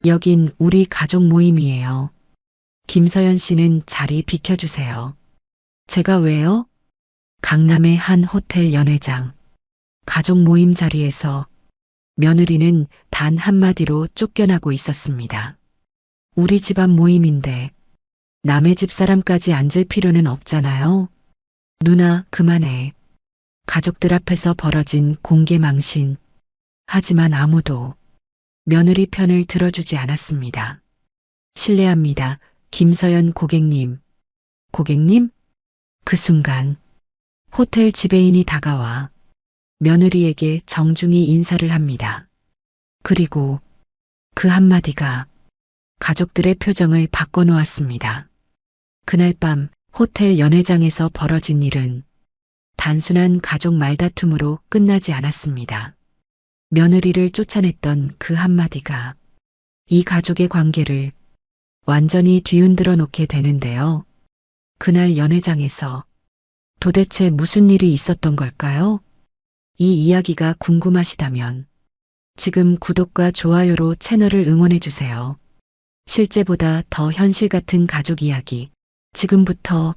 여긴 우리 가족 모임이에요. 김서연 씨는 자리 비켜주세요. 제가 왜요? 강남의 한 호텔 연회장. 가족 모임 자리에서 며느리는 단 한마디로 쫓겨나고 있었습니다. 우리 집안 모임인데 남의 집 사람까지 앉을 필요는 없잖아요. 누나, 그만해. 가족들 앞에서 벌어진 공개 망신. 하지만 아무도 며느리 편을 들어주지 않았습니다. 실례합니다. 김서연 고객님. 고객님? 그 순간 호텔 지배인이 다가와 며느리에게 정중히 인사를 합니다. 그리고 그 한마디가 가족들의 표정을 바꿔놓았습니다. 그날 밤 호텔 연회장에서 벌어진 일은 단순한 가족 말다툼으로 끝나지 않았습니다. 며느리를 쫓아냈던 그 한마디가 이 가족의 관계를 완전히 뒤흔들어 놓게 되는데요. 그날 연회장에서 도대체 무슨 일이 있었던 걸까요? 이 이야기가 궁금하시다면 지금 구독과 좋아요로 채널을 응원해 주세요. 실제보다 더 현실 같은 가족 이야기. 지금부터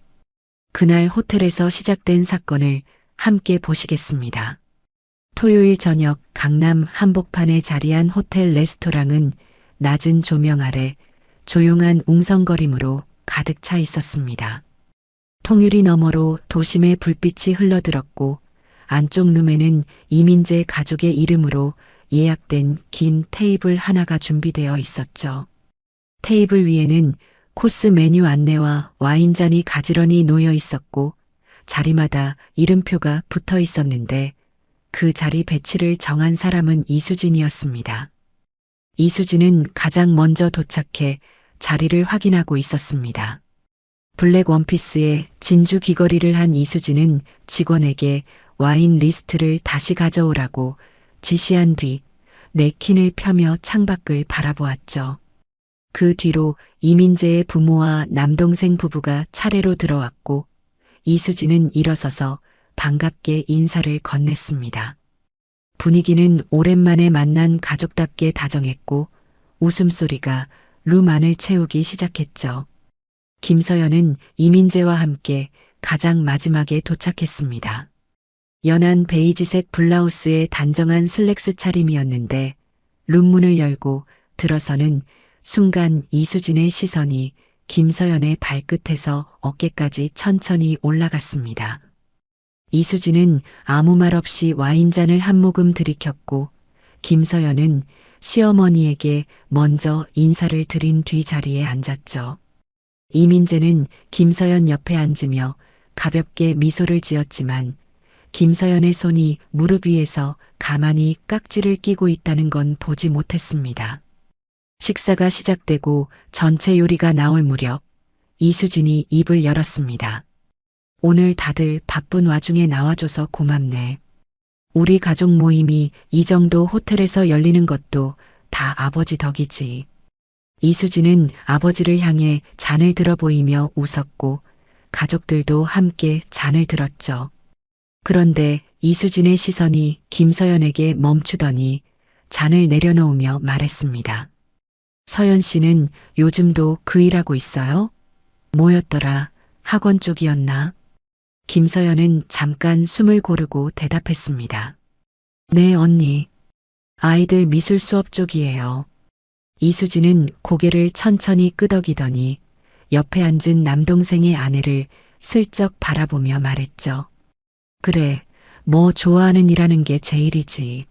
그날 호텔에서 시작된 사건을 함께 보시겠습니다. 토요일 저녁 강남 한복판에 자리한 호텔 레스토랑은 낮은 조명 아래 조용한 웅성거림으로 가득 차 있었습니다. 통유리 너머로 도심의 불빛이 흘러들었고 안쪽 룸에는 이민재 가족의 이름으로 예약된 긴 테이블 하나가 준비되어 있었죠. 테이블 위에는 코스 메뉴 안내와 와인잔이 가지런히 놓여 있었고 자리마다 이름표가 붙어 있었는데 그 자리 배치를 정한 사람은 이수진이었습니다. 이수진은 가장 먼저 도착해 자리를 확인하고 있었습니다. 블랙 원피스에 진주 귀걸이를 한 이수진은 직원에게 와인 리스트를 다시 가져오라고 지시한 뒤 냅킨을 펴며 창밖을 바라보았죠. 그 뒤로 이민재의 부모와 남동생 부부가 차례로 들어왔고 이수진은 일어서서 반갑게 인사를 건넸습니다. 분위기는 오랜만에 만난 가족답게 다정했고 웃음소리가 룸 안을 채우기 시작했죠. 김서연은 이민재와 함께 가장 마지막에 도착했습니다. 연한 베이지색 블라우스에 단정한 슬랙스 차림이었는데 룸문을 열고 들어서는 순간 이수진의 시선이 김서연의 발끝에서 어깨까지 천천히 올라갔습니다. 이수진은 아무 말 없이 와인잔을 한 모금 들이켰고 김서연은 시어머니에게 먼저 인사를 드린 뒤 자리에 앉았죠. 이민재는 김서연 옆에 앉으며 가볍게 미소를 지었지만 김서연의 손이 무릎 위에서 가만히 깍지를 끼고 있다는 건 보지 못했습니다. 식사가 시작되고 전체 요리가 나올 무렵 이수진이 입을 열었습니다. 오늘 다들 바쁜 와중에 나와줘서 고맙네. 우리 가족 모임이 이 정도 호텔에서 열리는 것도 다 아버지 덕이지. 이수진은 아버지를 향해 잔을 들어 보이며 웃었고 가족들도 함께 잔을 들었죠. 그런데 이수진의 시선이 김서연에게 멈추더니 잔을 내려놓으며 말했습니다. 서연 씨는 요즘도 그 일하고 있어요? 뭐였더라? 학원 쪽이었나? 김서연은 잠깐 숨을 고르고 대답했습니다. 네, 언니. 아이들 미술 수업 쪽이에요. 이수진은 고개를 천천히 끄덕이더니 옆에 앉은 남동생의 아내를 슬쩍 바라보며 말했죠. 그래, 뭐 좋아하는 일하는 게 제일이지.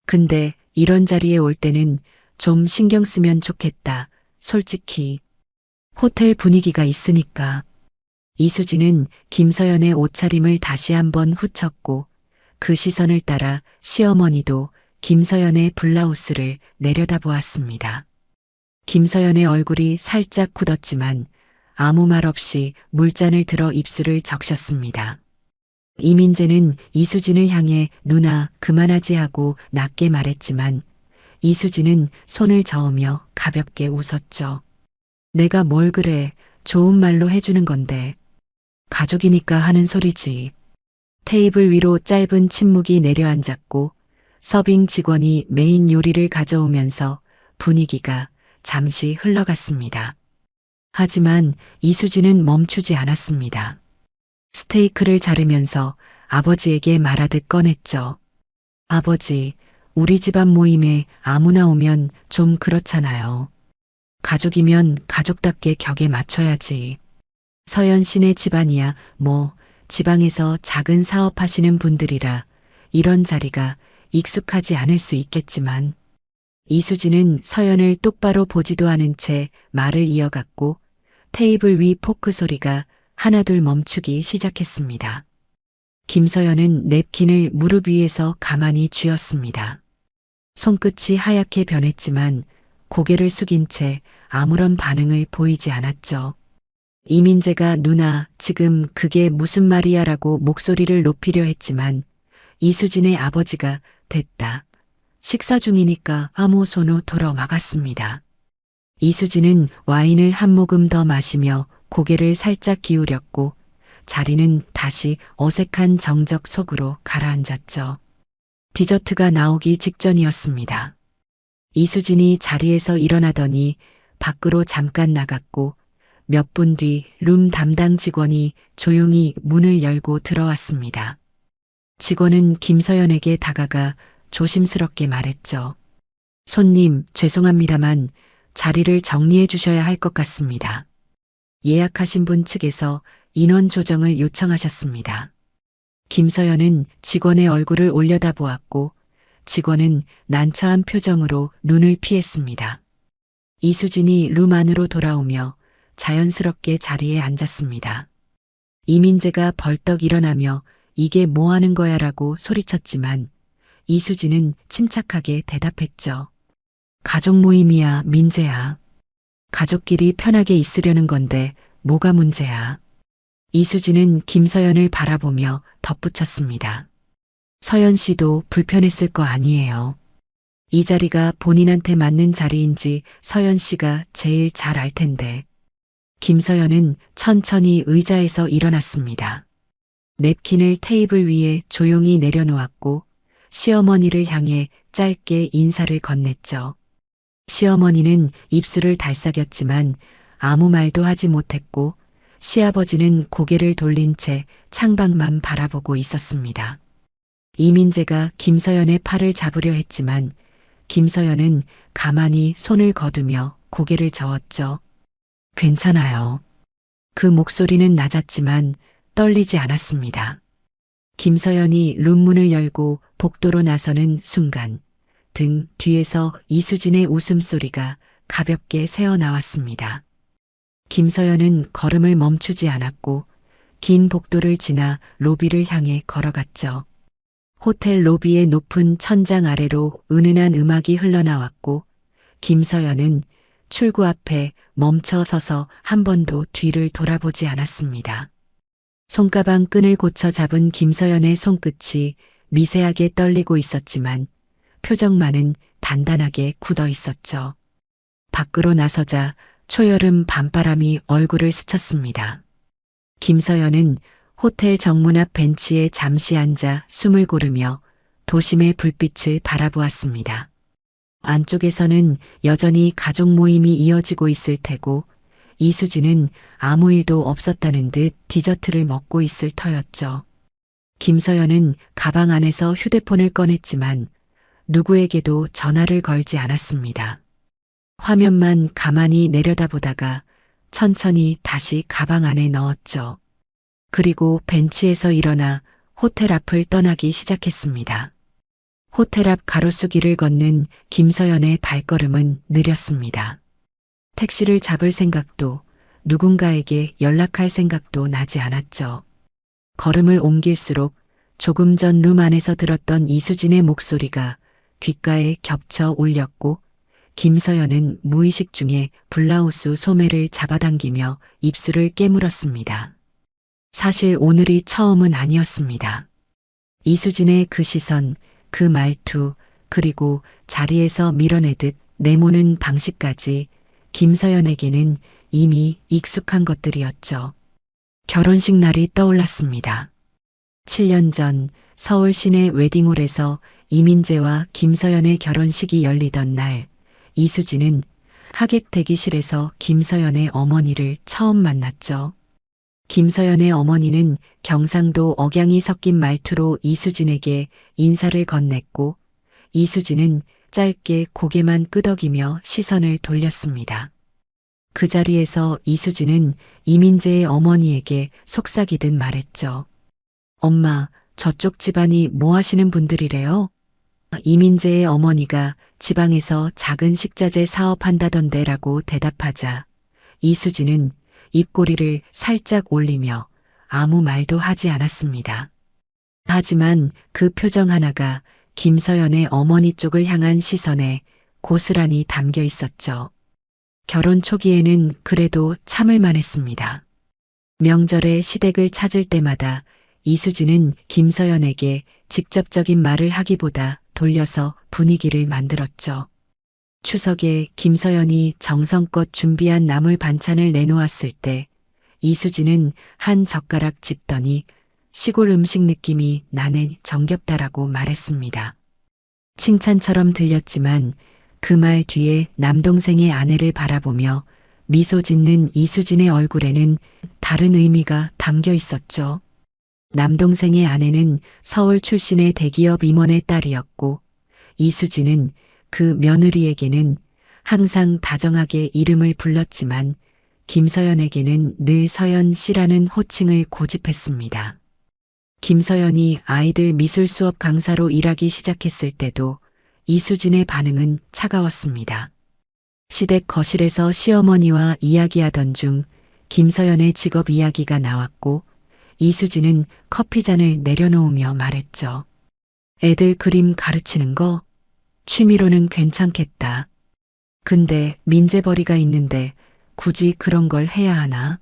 근데 이런 자리에 올 때는 좀 신경 쓰면 좋겠다. 솔직히. 호텔 분위기가 있으니까. 이수진은 김서연의 옷차림을 다시 한번 훑었고 그 시선을 따라 시어머니도 김서연의 블라우스를 내려다보았습니다. 김서연의 얼굴이 살짝 굳었지만 아무 말 없이 물잔을 들어 입술을 적셨습니다. 이민재는 이수진을 향해 누나 그만하지 하고 낮게 말했지만 이수진은 손을 저으며 가볍게 웃었죠. 내가 뭘 그래, 좋은 말로 해주는 건데. 가족이니까 하는 소리지. 테이블 위로 짧은 침묵이 내려앉았고 서빙 직원이 메인 요리를 가져오면서 분위기가 잠시 흘러갔습니다. 하지만 이수진은 멈추지 않았습니다. 스테이크를 자르면서 아버지에게 말하듯 꺼냈죠. 아버지, 우리 집안 모임에 아무나 오면 좀 그렇잖아요. 가족이면 가족답게 격에 맞춰야지. 서연 씨네 집안이야 뭐 지방에서 작은 사업하시는 분들이라 이런 자리가 익숙하지 않을 수 있겠지만 이수진은 서연을 똑바로 보지도 않은 채 말을 이어갔고 테이블 위 포크 소리가 하나둘 멈추기 시작했습니다. 김서연은 냅킨을 무릎 위에서 가만히 쥐었습니다. 손끝이 하얗게 변했지만 고개를 숙인 채 아무런 반응을 보이지 않았죠. 이민재가 누나 지금 그게 무슨 말이야라고 목소리를 높이려 했지만 이수진의 아버지가 됐다. 식사 중이니까 아무 손으로 돌어 막았습니다. 이수진은 와인을 한 모금 더 마시며 고개를 살짝 기울였고 자리는 다시 어색한 정적 속으로 가라앉았죠. 디저트가 나오기 직전이었습니다. 이수진이 자리에서 일어나더니 밖으로 잠깐 나갔고 몇 분 뒤 룸 담당 직원이 조용히 문을 열고 들어왔습니다. 직원은 김서연에게 다가가 조심스럽게 말했죠. 손님, 죄송합니다만 자리를 정리해 주셔야 할 것 같습니다. 예약하신 분 측에서 인원 조정을 요청하셨습니다. 김서연은 직원의 얼굴을 올려다보았고 직원은 난처한 표정으로 눈을 피했습니다. 이수진이 룸 안으로 돌아오며 자연스럽게 자리에 앉았습니다. 이민재가 벌떡 일어나며 이게 뭐 하는 거야라고 소리쳤지만 이수진은 침착하게 대답했죠. 가족 모임이야, 민재야. 가족끼리 편하게 있으려는 건데 뭐가 문제야. 이수진은 김서연을 바라보며 덧붙였습니다. 서연 씨도 불편했을 거 아니에요. 이 자리가 본인한테 맞는 자리인지 서연 씨가 제일 잘 알 텐데. 김서연은 천천히 의자에서 일어났습니다. 냅킨을 테이블 위에 조용히 내려놓았고 시어머니를 향해 짧게 인사를 건넸죠. 시어머니는 입술을 달싹였지만 아무 말도 하지 못했고 시아버지는 고개를 돌린 채 창밖만 바라보고 있었습니다. 이민재가 김서연의 팔을 잡으려 했지만 김서연은 가만히 손을 거두며 고개를 저었죠. 괜찮아요. 그 목소리는 낮았지만 떨리지 않았습니다. 김서연이 룸문을 열고 복도로 나서는 순간 등 뒤에서 이수진의 웃음소리가 가볍게 새어나왔습니다. 김서연은 걸음을 멈추지 않았고 긴 복도를 지나 로비를 향해 걸어갔죠. 호텔 로비의 높은 천장 아래로 은은한 음악이 흘러나왔고 김서연은 출구 앞에 멈춰 서서 한 번도 뒤를 돌아보지 않았습니다. 손가방 끈을 고쳐 잡은 김서연의 손끝이 미세하게 떨리고 있었지만 표정만은 단단하게 굳어 있었죠. 밖으로 나서자 초여름 밤바람이 얼굴을 스쳤습니다. 김서연은 호텔 정문 앞 벤치에 잠시 앉아 숨을 고르며 도심의 불빛을 바라보았습니다. 안쪽에서는 여전히 가족 모임이 이어지고 있을 테고 이수진은 아무 일도 없었다는 듯 디저트를 먹고 있을 터였죠. 김서연은 가방 안에서 휴대폰을 꺼냈지만 누구에게도 전화를 걸지 않았습니다. 화면만 가만히 내려다보다가 천천히 다시 가방 안에 넣었죠. 그리고 벤치에서 일어나 호텔 앞을 떠나기 시작했습니다. 호텔 앞 가로수길을 걷는 김서연의 발걸음은 느렸습니다. 택시를 잡을 생각도 누군가에게 연락할 생각도 나지 않았죠. 걸음을 옮길수록 조금 전 룸 안에서 들었던 이수진의 목소리가 귓가에 겹쳐 울렸고 김서연은 무의식 중에 블라우스 소매를 잡아당기며 입술을 깨물었습니다. 사실 오늘이 처음은 아니었습니다. 이수진의 그 시선, 그 말투, 그리고 자리에서 밀어내듯 내모는 방식까지 김서연에게는 이미 익숙한 것들이었죠. 결혼식 날이 떠올랐습니다. 7년 전 서울 시내 웨딩홀에서 이민재와 김서연의 결혼식이 열리던 날, 이수진은 하객 대기실에서 김서연의 어머니를 처음 만났죠. 김서연의 어머니는 경상도 억양이 섞인 말투로 이수진에게 인사를 건넸고 이수진은 짧게 고개만 끄덕이며 시선을 돌렸습니다. 그 자리에서 이수진은 이민재의 어머니에게 속삭이듯 말했죠. 엄마, 저쪽 집안이 뭐 하시는 분들이래요? 이민재의 어머니가 지방에서 작은 식자재 사업한다던데라고 대답하자 이수진은 입꼬리를 살짝 올리며 아무 말도 하지 않았습니다. 하지만 그 표정 하나가 김서연의 어머니 쪽을 향한 시선에 고스란히 담겨 있었죠. 결혼 초기에는 그래도 참을 만했습니다. 명절에 시댁을 찾을 때마다 이수진은 김서연에게 직접적인 말을 하기보다 돌려서 분위기를 만들었죠. 추석에 김서연이 정성껏 준비한 나물 반찬을 내놓았을 때 이수진은 한 젓가락 집더니 시골 음식 느낌이 나네 정겹다라고 말했습니다. 칭찬처럼 들렸지만 그 말 뒤에 남동생의 아내를 바라보며 미소 짓는 이수진의 얼굴에는 다른 의미가 담겨 있었죠. 남동생의 아내는 서울 출신의 대기업 임원의 딸이었고 이수진은 그 며느리에게는 항상 다정하게 이름을 불렀지만 김서연에게는 늘 서연 씨라는 호칭을 고집했습니다. 김서연이 아이들 미술 수업 강사로 일하기 시작했을 때도 이수진의 반응은 차가웠습니다. 시댁 거실에서 시어머니와 이야기하던 중 김서연의 직업 이야기가 나왔고 이수진은 커피잔을 내려놓으며 말했죠. 애들 그림 가르치는 거 취미로는 괜찮겠다. 근데 민재벌이가 있는데 굳이 그런 걸 해야 하나?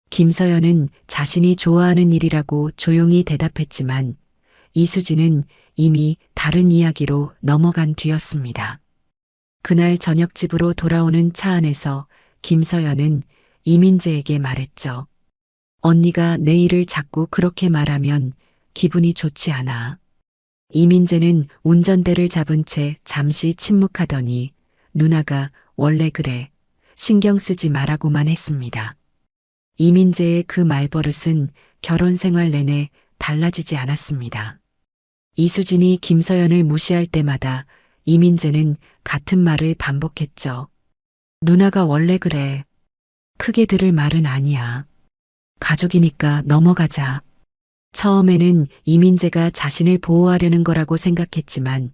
김서연은 자신이 좋아하는 일이라고 조용히 대답했지만 이수진은 이미 다른 이야기로 넘어간 뒤였습니다. 그날 저녁 집으로 돌아오는 차 안에서 김서연은 이민재에게 말했죠. 언니가 내 일을 자꾸 그렇게 말하면 기분이 좋지 않아. 이민재는 운전대를 잡은 채 잠시 침묵하더니 누나가 원래 그래. 신경 쓰지 말라고만 했습니다. 이민재의 그 말버릇은 결혼 생활 내내 달라지지 않았습니다. 이수진이 김서연을 무시할 때마다 이민재는 같은 말을 반복했죠. 누나가 원래 그래. 크게 들을 말은 아니야. 가족이니까 넘어가자. 처음에는 이민재가 자신을 보호하려는 거라고 생각했지만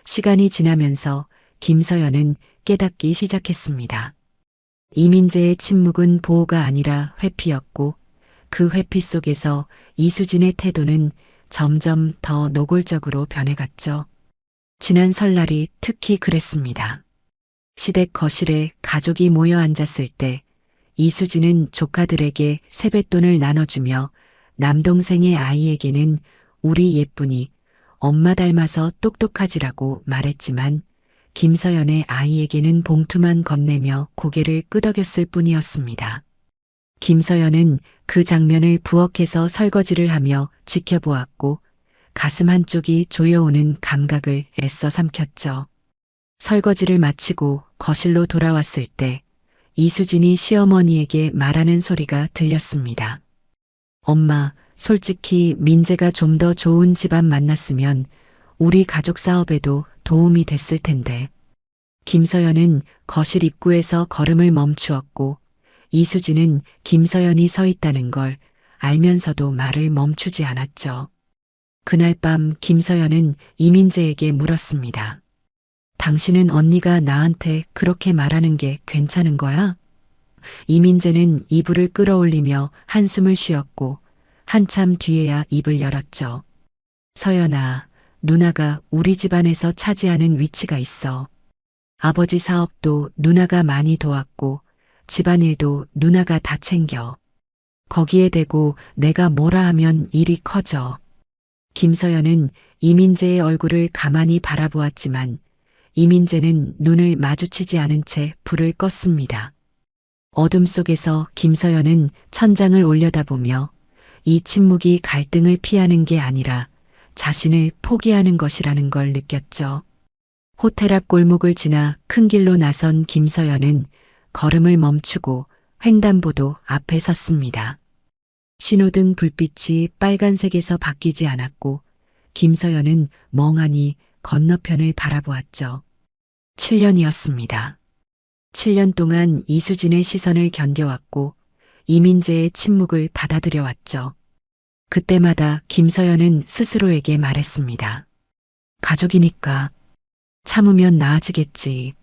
시간이 지나면서 김서연은 깨닫기 시작했습니다. 이민재의 침묵은 보호가 아니라 회피였고 그 회피 속에서 이수진의 태도는 점점 더 노골적으로 변해갔죠. 지난 설날이 특히 그랬습니다. 시댁 거실에 가족이 모여 앉았을 때 이수진은 조카들에게 세뱃돈을 나눠주며 남동생의 아이에게는 우리 예쁜이 엄마 닮아서 똑똑하지라고 말했지만 김서연의 아이에게는 봉투만 건네며 고개를 끄덕였을 뿐이었습니다. 김서연은 그 장면을 부엌에서 설거지를 하며 지켜보았고 가슴 한쪽이 조여오는 감각을 애써 삼켰죠. 설거지를 마치고 거실로 돌아왔을 때 이수진이 시어머니에게 말하는 소리가 들렸습니다. 엄마, 솔직히 민재가 좀 더 좋은 집안 만났으면 우리 가족 사업에도 도움이 됐을 텐데. 김서연은 거실 입구에서 걸음을 멈추었고 이수진은 김서연이 서 있다는 걸 알면서도 말을 멈추지 않았죠. 그날 밤 김서연은 이민재에게 물었습니다. 당신은 언니가 나한테 그렇게 말하는 게 괜찮은 거야? 이민재는 이불을 끌어올리며 한숨을 쉬었고 한참 뒤에야 입을 열었죠. 서연아, 누나가 우리 집안에서 차지하는 위치가 있어. 아버지 사업도 누나가 많이 도왔고 집안일도 누나가 다 챙겨. 거기에 대고 내가 뭐라 하면 일이 커져. 김서연은 이민재의 얼굴을 가만히 바라보았지만 이민재는 눈을 마주치지 않은 채 불을 껐습니다. 어둠 속에서 김서연은 천장을 올려다보며 이 침묵이 갈등을 피하는 게 아니라 자신을 포기하는 것이라는 걸 느꼈죠. 호텔 앞 골목을 지나 큰 길로 나선 김서연은 걸음을 멈추고 횡단보도 앞에 섰습니다. 신호등 불빛이 빨간색에서 바뀌지 않았고 김서연은 멍하니 건너편을 바라보았죠. 7년이었습니다. 7년 동안 이수진의 시선을 견뎌왔고 이민재의 침묵을 받아들여왔죠. 그때마다 김서연은 스스로에게 말했습니다. 가족이니까 참으면 나아지겠지.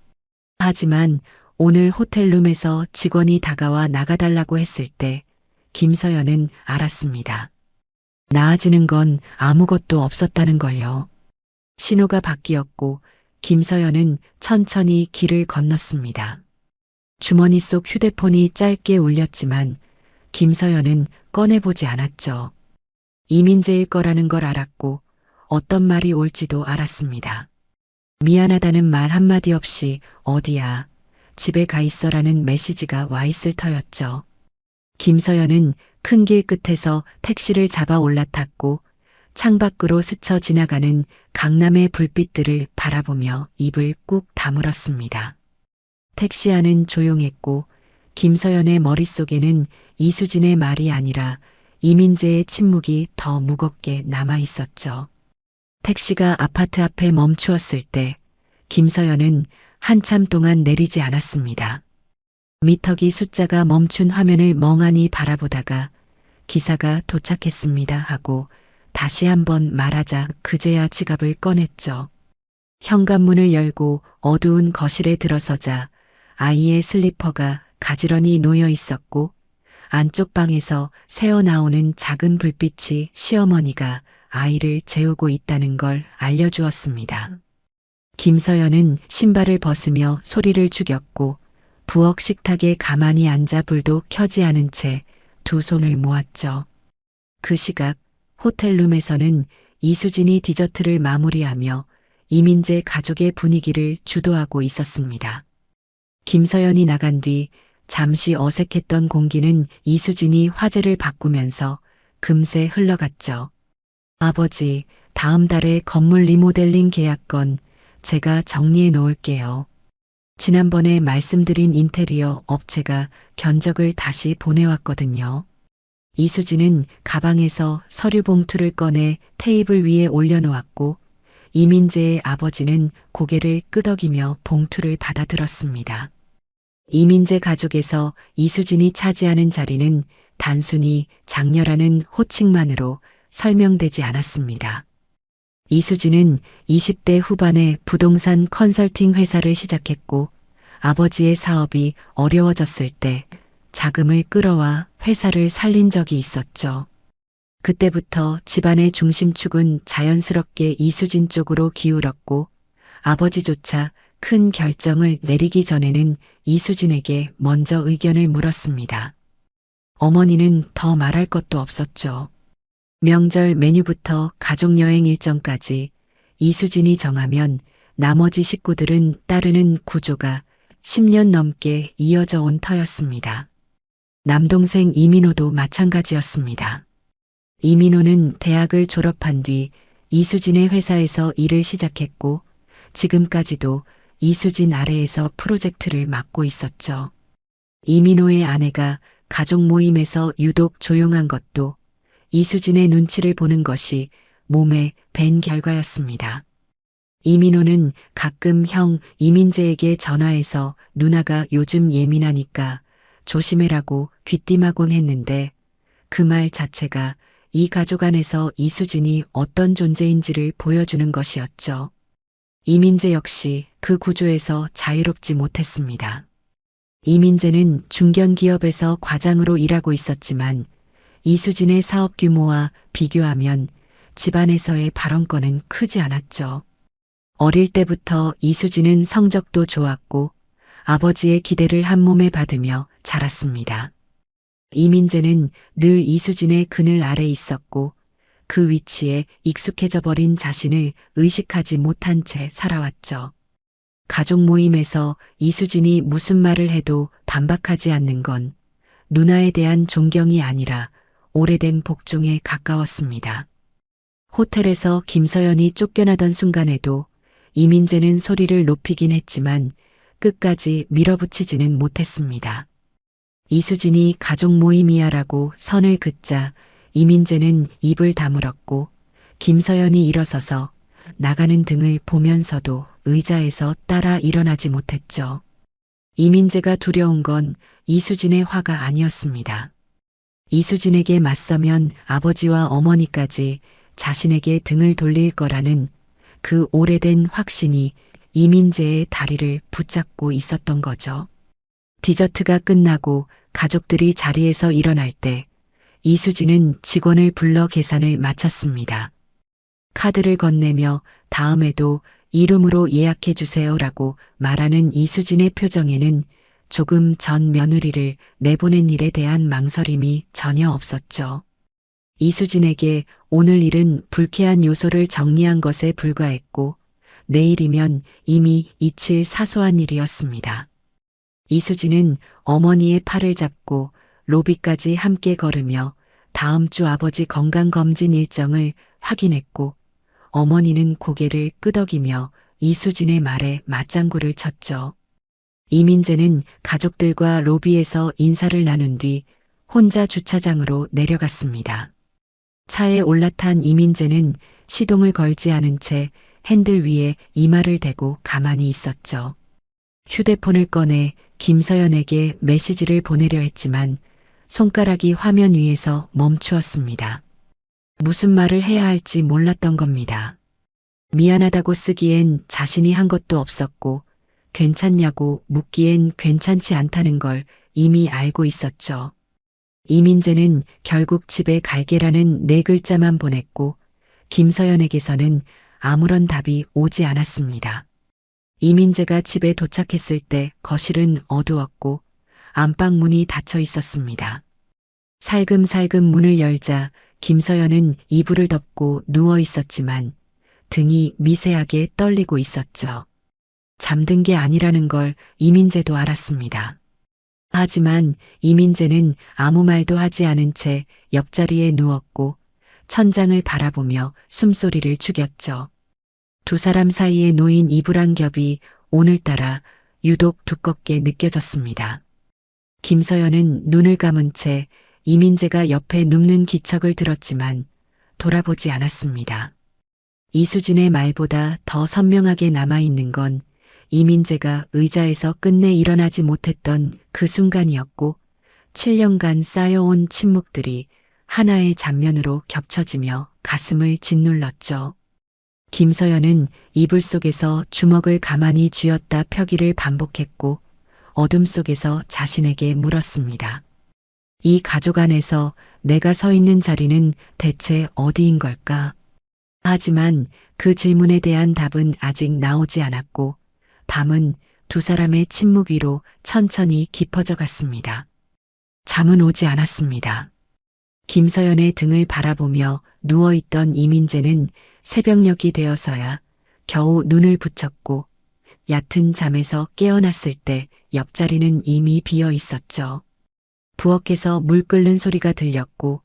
하지만 오늘 호텔룸에서 직원이 다가와 나가달라고 했을 때 김서연은 알았습니다. 나아지는 건 아무것도 없었다는 걸요. 신호가 바뀌었고 김서연은 천천히 길을 건넜습니다. 주머니 속 휴대폰이 짧게 울렸지만 김서연은 꺼내보지 않았죠. 이민재일 거라는 걸 알았고 어떤 말이 올지도 알았습니다. 미안하다는 말 한마디 없이 어디야, 집에 가 있어라는 메시지가 와 있을 터였죠. 김서연은 큰 길 끝에서 택시를 잡아 올라탔고 창밖으로 스쳐 지나가는 강남의 불빛들을 바라보며 입을 꾹 다물었습니다. 택시 안은 조용했고 김서연의 머릿속에는 이수진의 말이 아니라 이민재의 침묵이 더 무겁게 남아 있었죠. 택시가 아파트 앞에 멈추었을 때 김서연은 한참 동안 내리지 않았습니다. 미터기 숫자가 멈춘 화면을 멍하니 바라보다가 기사가 도착했습니다 하고 다시 한번 말하자 그제야 지갑을 꺼냈죠. 현관문을 열고 어두운 거실에 들어서자 아이의 슬리퍼가 가지런히 놓여 있었고 안쪽 방에서 새어나오는 작은 불빛이 시어머니가 아이를 재우고 있다는 걸 알려주었습니다. 김서연은 신발을 벗으며 소리를 죽였고 부엌 식탁에 가만히 앉아 불도 켜지 않은 채 두 손을 모았죠. 그 시각 호텔룸에서는 이수진이 디저트를 마무리하며 이민재 가족의 분위기를 주도하고 있었습니다. 김서연이 나간 뒤 잠시 어색했던 공기는 이수진이 화제를 바꾸면서 금세 흘러갔죠. 아버지, 다음 달에 건물 리모델링 계약건 제가 정리해 놓을게요. 지난번에 말씀드린 인테리어 업체가 견적을 다시 보내왔거든요. 이수진은 가방에서 서류 봉투를 꺼내 테이블 위에 올려놓았고 이민재의 아버지는 고개를 끄덕이며 봉투를 받아들었습니다. 이민재 가족에서 이수진이 차지하는 자리는 단순히 장녀라는 호칭만으로 설명되지 않았습니다. 이수진은 20대 후반에 부동산 컨설팅 회사를 시작했고 아버지의 사업이 어려워졌을 때 자금을 끌어와 회사를 살린 적이 있었죠. 그때부터 집안의 중심축은 자연스럽게 이수진 쪽으로 기울었고 아버지조차 큰 결정을 내리기 전에는 이수진에게 먼저 의견을 물었습니다. 어머니는 더 말할 것도 없었죠. 명절 메뉴부터 가족여행 일정까지 이수진이 정하면 나머지 식구들은 따르는 구조가 10년 넘게 이어져 온 터였습니다. 남동생 이민호도 마찬가지였습니다. 이민호는 대학을 졸업한 뒤 이수진의 회사에서 일을 시작했고 지금까지도 이수진 아래에서 프로젝트를 맡고 있었죠. 이민호의 아내가 가족 모임에서 유독 조용한 것도 이수진의 눈치를 보는 것이 몸에 밴 결과였습니다. 이민호는 가끔 형 이민재에게 전화해서 누나가 요즘 예민하니까 조심해라고 귀띔하곤 했는데 그 말 자체가 이 가족 안에서 이수진이 어떤 존재인지를 보여주는 것이었죠. 이민재 역시 그 구조에서 자유롭지 못했습니다. 이민재는 중견기업에서 과장으로 일하고 있었지만 이수진의 사업 규모와 비교하면 집안에서의 발언권은 크지 않았죠. 어릴 때부터 이수진은 성적도 좋았고 아버지의 기대를 한 몸에 받으며 자랐습니다. 이민재는 늘 이수진의 그늘 아래 있었고 그 위치에 익숙해져 버린 자신을 의식하지 못한 채 살아왔죠. 가족 모임에서 이수진이 무슨 말을 해도 반박하지 않는 건 누나에 대한 존경이 아니라 오래된 복종에 가까웠습니다. 호텔에서 김서연이 쫓겨나던 순간에도 이민재는 소리를 높이긴 했지만 끝까지 밀어붙이지는 못했습니다. 이수진이 가족 모임이야라고 선을 긋자 이민재는 입을 다물었고 김서연이 일어서서 나가는 등을 보면서도 의자에서 따라 일어나지 못했죠. 이민재가 두려운 건 이수진의 화가 아니었습니다. 이수진에게 맞서면 아버지와 어머니까지 자신에게 등을 돌릴 거라는 그 오래된 확신이 이민재의 다리를 붙잡고 있었던 거죠. 디저트가 끝나고 가족들이 자리에서 일어날 때 이수진은 직원을 불러 계산을 마쳤습니다. 카드를 건네며 다음에도 이름으로 예약해 주세요라고 말하는 이수진의 표정에는 조금 전 며느리를 내보낸 일에 대한 망설임이 전혀 없었죠. 이수진에게 오늘 일은 불쾌한 요소를 정리한 것에 불과했고 내일이면 이미 잊힐 사소한 일이었습니다. 이수진은 어머니의 팔을 잡고 로비까지 함께 걸으며 다음 주 아버지 건강검진 일정을 확인했고 어머니는 고개를 끄덕이며 이수진의 말에 맞장구를 쳤죠. 이민재는 가족들과 로비에서 인사를 나눈 뒤 혼자 주차장으로 내려갔습니다. 차에 올라탄 이민재는 시동을 걸지 않은 채 핸들 위에 이마를 대고 가만히 있었죠. 휴대폰을 꺼내 김서연에게 메시지를 보내려 했지만 손가락이 화면 위에서 멈추었습니다. 무슨 말을 해야 할지 몰랐던 겁니다. 미안하다고 쓰기엔 자신이 한 것도 없었고 괜찮냐고 묻기엔 괜찮지 않다는 걸 이미 알고 있었죠. 이민재는 결국 집에 갈게라는 4글자만 보냈고 김서연에게서는 아무런 답이 오지 않았습니다. 이민재가 집에 도착했을 때 거실은 어두웠고 안방 문이 닫혀 있었습니다. 살금살금 문을 열자 김서연은 이불을 덮고 누워 있었지만 등이 미세하게 떨리고 있었죠. 잠든 게 아니라는 걸 이민재도 알았습니다. 하지만 이민재는 아무 말도 하지 않은 채 옆자리에 누웠고 천장을 바라보며 숨소리를 죽였죠. 두 사람 사이에 놓인 이불 한 겹이 오늘따라 유독 두껍게 느껴졌습니다. 김서연은 눈을 감은 채 이민재가 옆에 눕는 기척을 들었지만 돌아보지 않았습니다. 이수진의 말보다 더 선명하게 남아있는 건 이민재가 의자에서 끝내 일어나지 못했던 그 순간이었고 7년간 쌓여온 침묵들이 하나의 장면으로 겹쳐지며 가슴을 짓눌렀죠. 김서연은 이불 속에서 주먹을 가만히 쥐었다 펴기를 반복했고 어둠 속에서 자신에게 물었습니다. 이 가족 안에서 내가 서 있는 자리는 대체 어디인 걸까? 하지만 그 질문에 대한 답은 아직 나오지 않았고 밤은 두 사람의 침묵 위로 천천히 깊어져 갔습니다. 잠은 오지 않았습니다. 김서연의 등을 바라보며 누워있던 이민재는 새벽녘이 되어서야 겨우 눈을 붙였고 얕은 잠에서 깨어났을 때 옆자리는 이미 비어 있었죠. 부엌에서 물 끓는 소리가 들렸고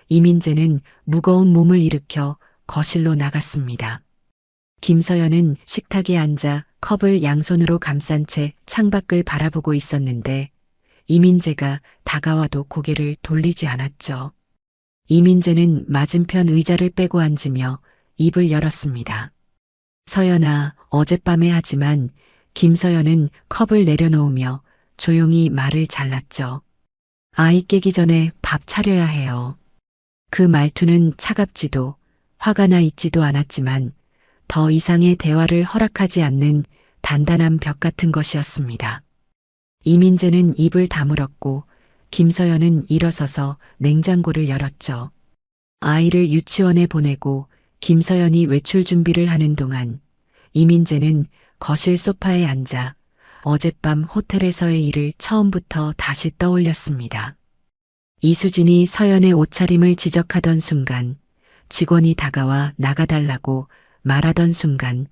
이민재는 무거운 몸을 일으켜 거실로 나갔습니다. 김서연은 식탁에 앉아 컵을 양손으로 감싼 채 창밖을 바라보고 있었는데 이민재가 다가와도 고개를 돌리지 않았죠. 이민재는 맞은편 의자를 빼고 앉으며 입을 열었습니다. 서연아, 어젯밤에 하지만 김서연은 컵을 내려놓으며 조용히 말을 잘랐죠. 아이 깨기 전에 밥 차려야 해요. 그 말투는 차갑지도 화가 나 있지도 않았지만 더 이상의 대화를 허락하지 않는 단단한 벽 같은 것이었습니다. 이민재는 입을 다물었고 김서연은 일어서서 냉장고를 열었죠. 아이를 유치원에 보내고 김서연이 외출 준비를 하는 동안 이민재는 거실 소파에 앉아 어젯밤 호텔에서의 일을 처음부터 다시 떠올렸습니다. 이수진이 서연의 옷차림을 지적하던 순간, 직원이 다가와 나가달라고 말하던 순간,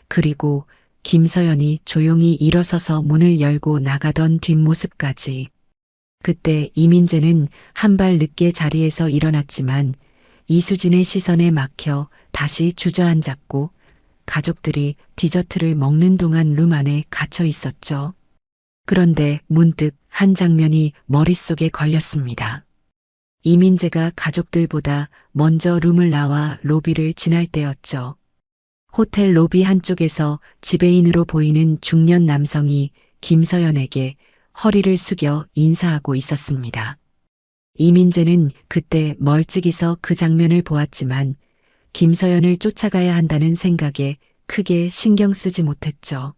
그리고 김서연이 조용히 일어서서 문을 열고 나가던 뒷모습까지. 그때 이민재는 한 발 늦게 자리에서 일어났지만 이수진의 시선에 막혀 다시 주저앉았고 가족들이 디저트를 먹는 동안 룸 안에 갇혀 있었죠. 그런데 문득 한 장면이 머릿속에 걸렸습니다. 이민재가 가족들보다 먼저 룸을 나와 로비를 지날 때였죠. 호텔 로비 한쪽에서 지배인으로 보이는 중년 남성이 김서연에게 허리를 숙여 인사하고 있었습니다. 이민재는 그때 멀찍이서 그 장면을 보았지만 김서연을 쫓아가야 한다는 생각에 크게 신경 쓰지 못했죠.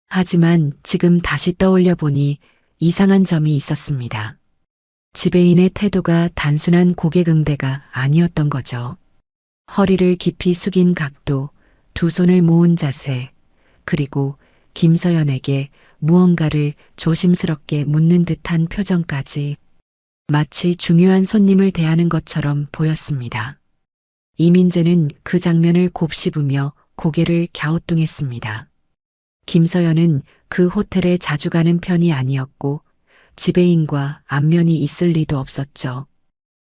하지만 지금 다시 떠올려 보니 이상한 점이 있었습니다. 지배인의 태도가 단순한 고객 응대가 아니었던 거죠. 허리를 깊이 숙인 각도, 두 손을 모은 자세, 그리고 김서연에게 무언가를 조심스럽게 묻는 듯한 표정까지 마치 중요한 손님을 대하는 것처럼 보였습니다. 이민재는 그 장면을 곱씹으며 고개를 갸우뚱했습니다. 김서연은 그 호텔에 자주 가는 편이 아니었고 지배인과 안면이 있을 리도 없었죠.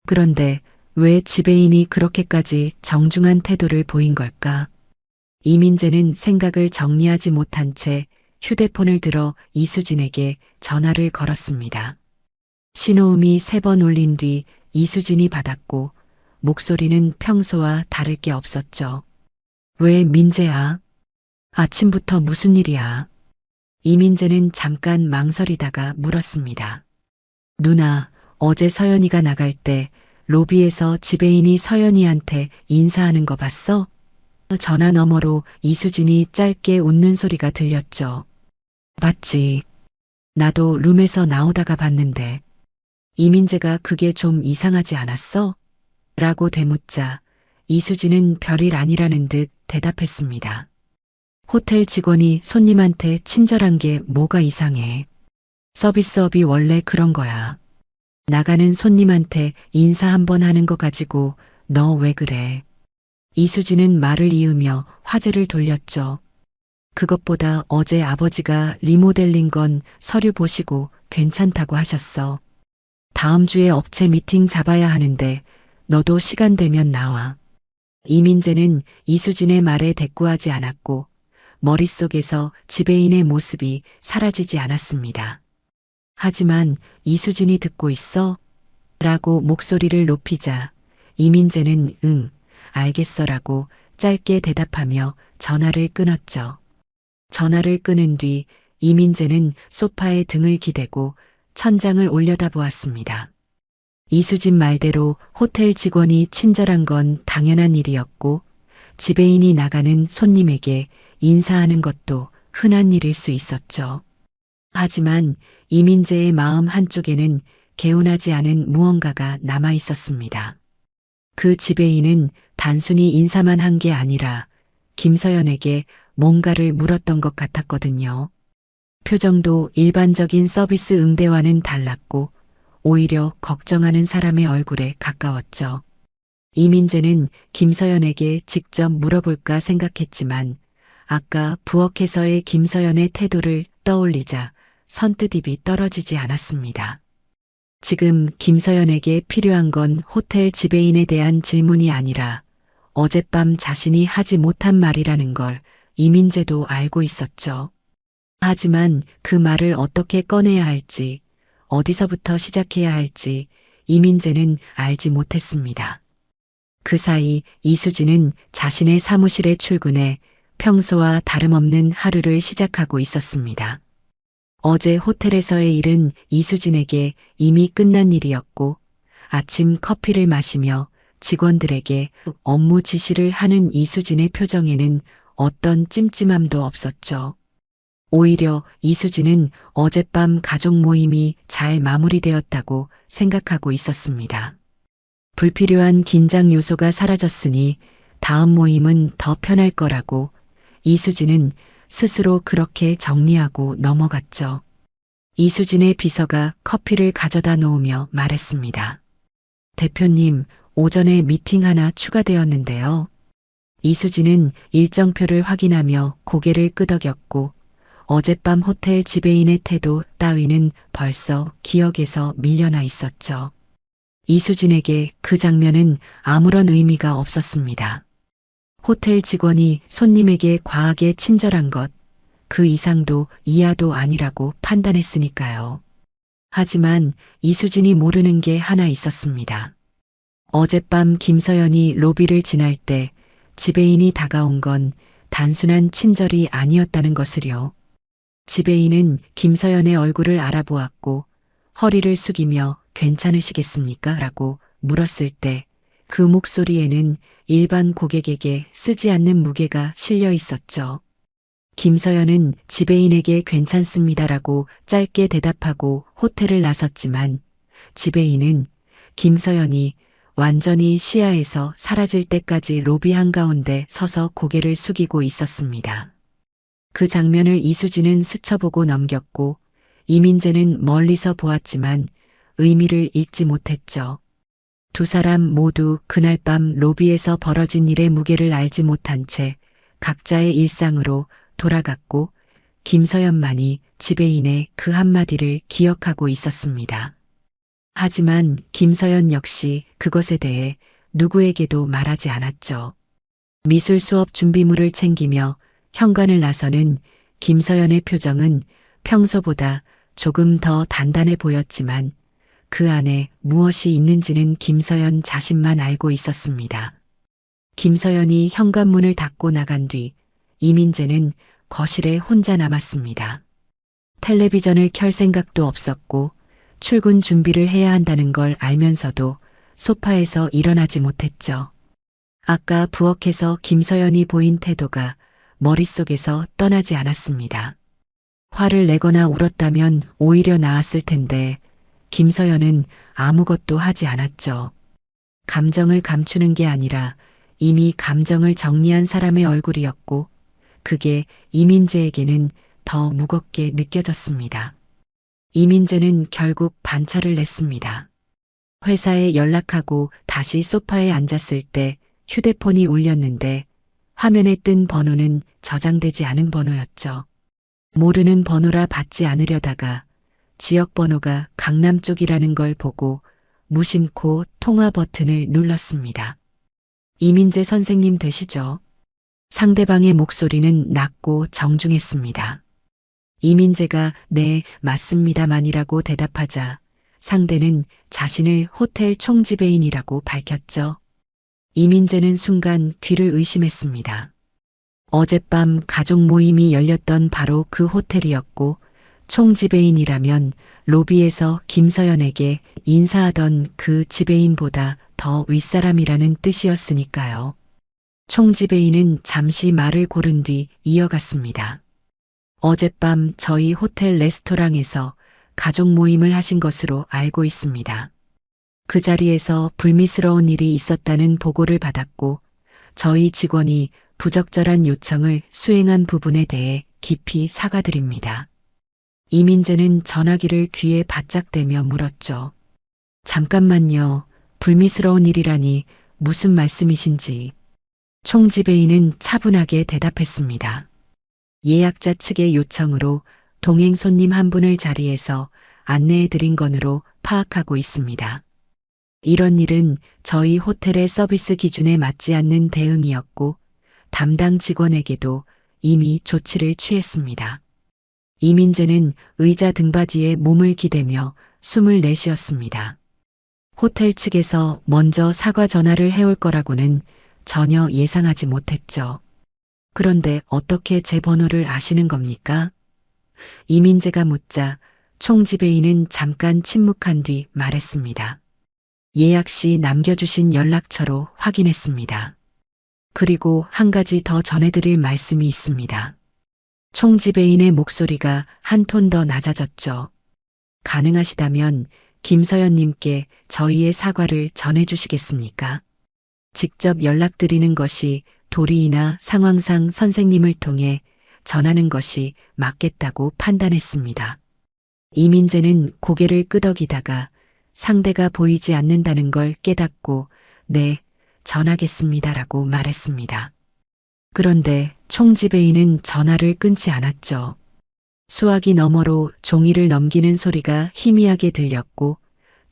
그런데 왜 지배인이 그렇게까지 정중한 태도를 보인 걸까? 이민재는 생각을 정리하지 못한 채 휴대폰을 들어 이수진에게 전화를 걸었습니다. 신호음이 3번 울린 뒤 이수진이 받았고 목소리는 평소와 다를 게 없었죠. 왜 민재야? 아침부터 무슨 일이야? 이민재는 잠깐 망설이다가 물었습니다. 누나, 어제 서연이가 나갈 때 로비에서 지배인이 서연이한테 인사하는 거 봤어? 전화 너머로 이수진이 짧게 웃는 소리가 들렸죠. 봤지. 나도 룸에서 나오다가 봤는데. 이민재가 그게 좀 이상하지 않았어? 라고 되묻자 이수진은 별일 아니라는 듯 대답했습니다. 호텔 직원이 손님한테 친절한 게 뭐가 이상해. 서비스업이 원래 그런 거야. 나가는 손님한테 인사 한번 하는 거 가지고 너 왜 그래? 이수진은 말을 이으며 화제를 돌렸죠. 그것보다 어제 아버지가 리모델링 건 서류 보시고 괜찮다고 하셨어. 다음 주에 업체 미팅 잡아야 하는데 너도 시간 되면 나와. 이민재는 이수진의 말에 대꾸하지 않았고 머릿속에서 지배인의 모습이 사라지지 않았습니다. 하지만 이수진이 듣고 있어? 라고 목소리를 높이자 이민재는 응, 알겠어라고 짧게 대답하며 전화를 끊었죠. 전화를 끊은 뒤 이민재는 소파에 등을 기대고 천장을 올려다보았습니다. 이수진 말대로 호텔 직원이 친절한 건 당연한 일이었고 지배인이 나가는 손님에게 인사하는 것도 흔한 일일 수 있었죠. 하지만 이민재의 마음 한쪽에는 개운하지 않은 무언가가 남아 있었습니다. 그 지배인은 단순히 인사만 한 게 아니라 김서연에게 뭔가를 물었던 것 같았거든요. 표정도 일반적인 서비스 응대와는 달랐고 오히려 걱정하는 사람의 얼굴에 가까웠죠. 이민재는 김서연에게 직접 물어볼까 생각했지만 아까 부엌에서의 김서연의 태도를 떠올리자 선뜻 입이 떨어지지 않았습니다. 지금 김서연에게 필요한 건 호텔 지배인에 대한 질문이 아니라 어젯밤 자신이 하지 못한 말이라는 걸 이민재도 알고 있었죠. 하지만 그 말을 어떻게 꺼내야 할지, 어디서부터 시작해야 할지 이민재는 알지 못했습니다. 그 사이 이수진은 자신의 사무실에 출근해 평소와 다름없는 하루를 시작하고 있었습니다. 어제 호텔에서의 일은 이수진에게 이미 끝난 일이었고 아침 커피를 마시며 직원들에게 업무 지시를 하는 이수진의 표정에는 어떤 찜찜함도 없었죠. 오히려 이수진은 어젯밤 가족 모임이 잘 마무리되었다고 생각하고 있었습니다. 불필요한 긴장 요소가 사라졌으니 다음 모임은 더 편할 거라고 이수진은 스스로 그렇게 정리하고 넘어갔죠. 이수진의 비서가 커피를 가져다 놓으며 말했습니다. 대표님, 오전에 미팅 하나 추가되었는데요. 이수진은 일정표를 확인하며 고개를 끄덕였고 어젯밤 호텔 지배인의 태도 따위는 벌써 기억에서 밀려나 있었죠. 이수진에게 그 장면은 아무런 의미가 없었습니다. 호텔 직원이 손님에게 과하게 친절한 것, 그 이상도 이하도 아니라고 판단했으니까요. 하지만 이수진이 모르는 게 하나 있었습니다. 어젯밤 김서연이 로비를 지날 때 지배인이 다가온 건 단순한 친절이 아니었다는 것을요. 지배인은 김서연의 얼굴을 알아보았고 허리를 숙이며 괜찮으시겠습니까? 라고 물었을 때 그 목소리에는 일반 고객에게 쓰지 않는 무게가 실려 있었죠. 김서연은 지배인에게 괜찮습니다라고 짧게 대답하고 호텔을 나섰지만 지배인은 김서연이 완전히 시야에서 사라질 때까지 로비 한가운데 서서 고개를 숙이고 있었습니다. 그 장면을 이수진은 스쳐보고 넘겼고 이민재는 멀리서 보았지만 의미를 읽지 못했죠. 두 사람 모두 그날 밤 로비에서 벌어진 일의 무게를 알지 못한 채 각자의 일상으로 돌아갔고 김서연만이 지배인의 그 한마디를 기억하고 있었습니다. 하지만 김서연 역시 그것에 대해 누구에게도 말하지 않았죠. 미술 수업 준비물을 챙기며 현관을 나서는 김서연의 표정은 평소보다 조금 더 단단해 보였지만 그 안에 무엇이 있는지는 김서연 자신만 알고 있었습니다. 김서연이 현관문을 닫고 나간 뒤 이민재는 거실에 혼자 남았습니다. 텔레비전을 켤 생각도 없었고 출근 준비를 해야 한다는 걸 알면서도 소파에서 일어나지 못했죠. 아까 부엌에서 김서연이 보인 태도가 머릿속에서 떠나지 않았습니다. 화를 내거나 울었다면 오히려 나았을 텐데 김서연은 아무것도 하지 않았죠. 감정을 감추는 게 아니라 이미 감정을 정리한 사람의 얼굴이었고 그게 이민재에게는 더 무겁게 느껴졌습니다. 이민재는 결국 반차를 냈습니다. 회사에 연락하고 다시 소파에 앉았을 때 휴대폰이 울렸는데 화면에 뜬 번호는 저장되지 않은 번호였죠. 모르는 번호라 받지 않으려다가 지역 번호가 강남 쪽이라는 걸 보고 무심코 통화 버튼을 눌렀습니다. 이민재 선생님 되시죠? 상대방의 목소리는 낮고 정중했습니다. 이민재가 네, 맞습니다만이라고 대답하자 상대는 자신을 호텔 총지배인이라고 밝혔죠. 이민재는 순간 귀를 의심했습니다. 어젯밤 가족 모임이 열렸던 바로 그 호텔이었고 총지배인이라면 로비에서 김서연에게 인사하던 그 지배인보다 더 윗사람이라는 뜻이었으니까요. 총지배인은 잠시 말을 고른 뒤 이어갔습니다. 어젯밤 저희 호텔 레스토랑에서 가족 모임을 하신 것으로 알고 있습니다. 그 자리에서 불미스러운 일이 있었다는 보고를 받았고 저희 직원이 부적절한 요청을 수행한 부분에 대해 깊이 사과드립니다. 이민재는 전화기를 귀에 바짝 대며 물었죠. 잠깐만요. 불미스러운 일이라니 무슨 말씀이신지. 총지배인은 차분하게 대답했습니다. 예약자 측의 요청으로 동행 손님 한 분을 자리에서 안내해 드린 건으로 파악하고 있습니다. 이런 일은 저희 호텔의 서비스 기준에 맞지 않는 대응이었고 담당 직원에게도 이미 조치를 취했습니다. 이민재는 의자 등받이에 몸을 기대며 숨을 내쉬었습니다. 호텔 측에서 먼저 사과 전화를 해올 거라고는 전혀 예상하지 못했죠. 그런데 어떻게 제 번호를 아시는 겁니까? 이민재가 묻자 총지배인은 잠깐 침묵한 뒤 말했습니다. 예약 시 남겨주신 연락처로 확인했습니다. 그리고 한 가지 더 전해드릴 말씀이 있습니다. 총지배인의 목소리가 한 톤 더 낮아졌죠. 가능하시다면 김서연님께 저희의 사과를 전해주시겠습니까? 직접 연락드리는 것이 도리이나 상황상 선생님을 통해 전하는 것이 맞겠다고 판단했습니다. 이민재는 고개를 끄덕이다가 상대가 보이지 않는다는 걸 깨닫고 네, 전하겠습니다라고 말했습니다. 그런데 총지배인은 전화를 끊지 않았죠. 수화기 너머로 종이를 넘기는 소리가 희미하게 들렸고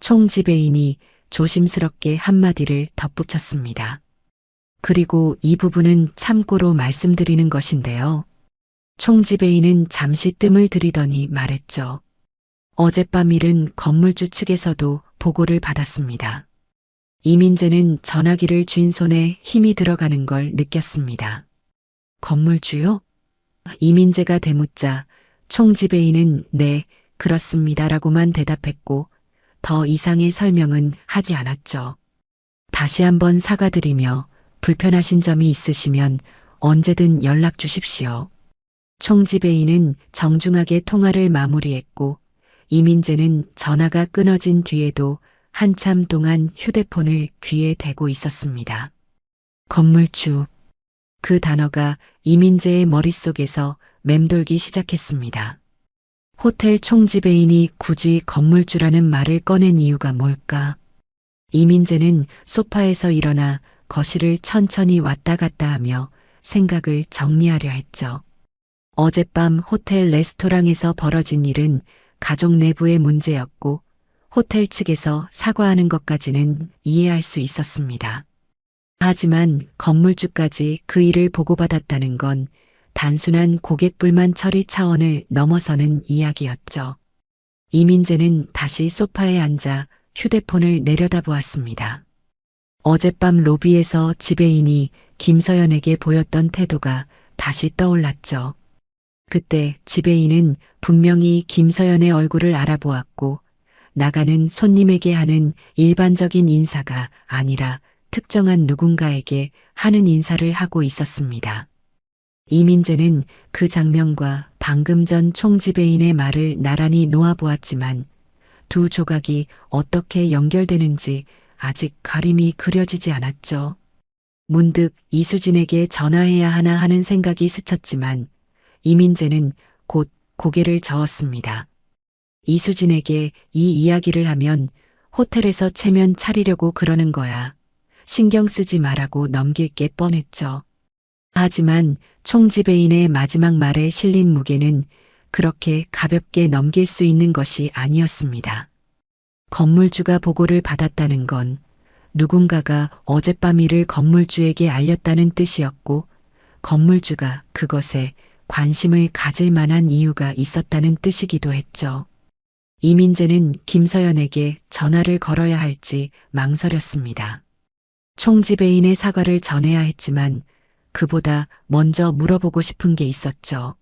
총지배인이 조심스럽게 한마디를 덧붙였습니다. 그리고 이 부분은 참고로 말씀드리는 것인데요. 총지배인은 잠시 뜸을 들이더니 말했죠. 어젯밤 일은 건물주 측에서도 보고를 받았습니다. 이민재는 전화기를 쥔 손에 힘이 들어가는 걸 느꼈습니다. 건물주요? 이민재가 되묻자 총지배인은 네, 그렇습니다라고만 대답했고 더 이상의 설명은 하지 않았죠. 다시 한번 사과드리며 불편하신 점이 있으시면 언제든 연락 주십시오. 총지배인은 정중하게 통화를 마무리했고 이민재는 전화가 끊어진 뒤에도 한참 동안 휴대폰을 귀에 대고 있었습니다. 건물주. 그 단어가 이민재의 머릿속에서 맴돌기 시작했습니다. 호텔 총지배인이 굳이 건물주라는 말을 꺼낸 이유가 뭘까? 이민재는 소파에서 일어나 거실을 천천히 왔다 갔다 하며 생각을 정리하려 했죠. 어젯밤 호텔 레스토랑에서 벌어진 일은 가족 내부의 문제였고 호텔 측에서 사과하는 것까지는 이해할 수 있었습니다. 하지만 건물주까지 그 일을 보고받았다는 건 단순한 고객 불만 처리 차원을 넘어서는 이야기였죠. 이민재는 다시 소파에 앉아 휴대폰을 내려다보았습니다. 어젯밤 로비에서 지배인이 김서연에게 보였던 태도가 다시 떠올랐죠. 그때 지배인은 분명히 김서연의 얼굴을 알아보았고 나가는 손님에게 하는 일반적인 인사가 아니라 특정한 누군가에게 하는 인사를 하고 있었습니다. 이민재는 그 장면과 방금 전 총지배인의 말을 나란히 놓아보았지만 두 조각이 어떻게 연결되는지 아직 그림이 그려지지 않았죠. 문득 이수진에게 전화해야 하나 하는 생각이 스쳤지만 이민재는 곧 고개를 저었습니다. 이수진에게 이 이야기를 하면 호텔에서 체면 차리려고 그러는 거야. 신경 쓰지 말라고 넘길 게 뻔했죠. 하지만 총지배인의 마지막 말에 실린 무게는 그렇게 가볍게 넘길 수 있는 것이 아니었습니다. 건물주가 보고를 받았다는 건 누군가가 어젯밤 일을 건물주에게 알렸다는 뜻이었고 건물주가 그것에 관심을 가질 만한 이유가 있었다는 뜻이기도 했죠. 이민재는 김서연에게 전화를 걸어야 할지 망설였습니다. 총지배인의 사과를 전해야 했지만 그보다 먼저 물어보고 싶은 게 있었죠.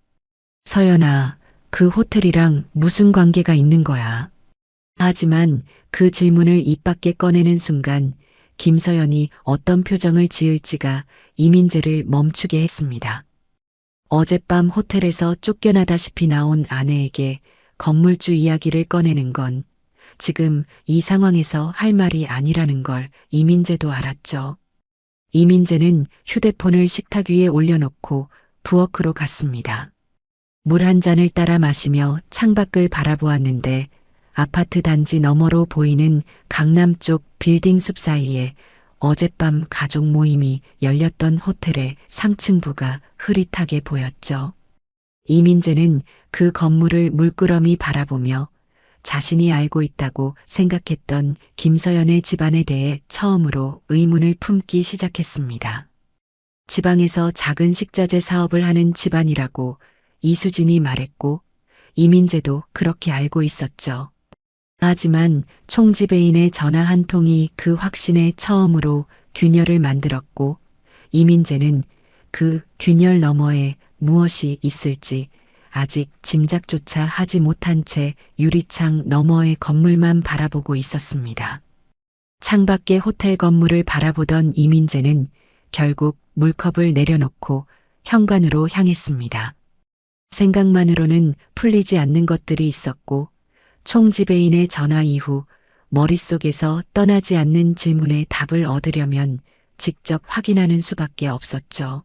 서연아, 그 호텔이랑 무슨 관계가 있는 거야? 하지만 그 질문을 입 밖에 꺼내는 순간 김서연이 어떤 표정을 지을지가 이민재를 멈추게 했습니다. 어젯밤 호텔에서 쫓겨나다시피 나온 아내에게 건물주 이야기를 꺼내는 건 지금 이 상황에서 할 말이 아니라는 걸 이민재도 알았죠. 이민재는 휴대폰을 식탁 위에 올려놓고 부엌으로 갔습니다. 물 한 잔을 따라 마시며 창밖을 바라보았는데 아파트 단지 너머로 보이는 강남 쪽 빌딩 숲 사이에 어젯밤 가족 모임이 열렸던 호텔의 상층부가 흐릿하게 보였죠. 이민재는 그 건물을 물끄러미 바라보며 자신이 알고 있다고 생각했던 김서연의 집안에 대해 처음으로 의문을 품기 시작했습니다. 지방에서 작은 식자재 사업을 하는 집안이라고 이수진이 말했고 이민재도 그렇게 알고 있었죠. 하지만 총지배인의 전화 한 통이 그 확신에 처음으로 균열을 만들었고 이민재는 그 균열 너머에 무엇이 있을지 아직 짐작조차 하지 못한 채 유리창 너머의 건물만 바라보고 있었습니다. 창밖의 호텔 건물을 바라보던 이민재는 결국 물컵을 내려놓고 현관으로 향했습니다. 생각만으로는 풀리지 않는 것들이 있었고 총지배인의 전화 이후 머릿속에서 떠나지 않는 질문에 답을 얻으려면 직접 확인하는 수밖에 없었죠.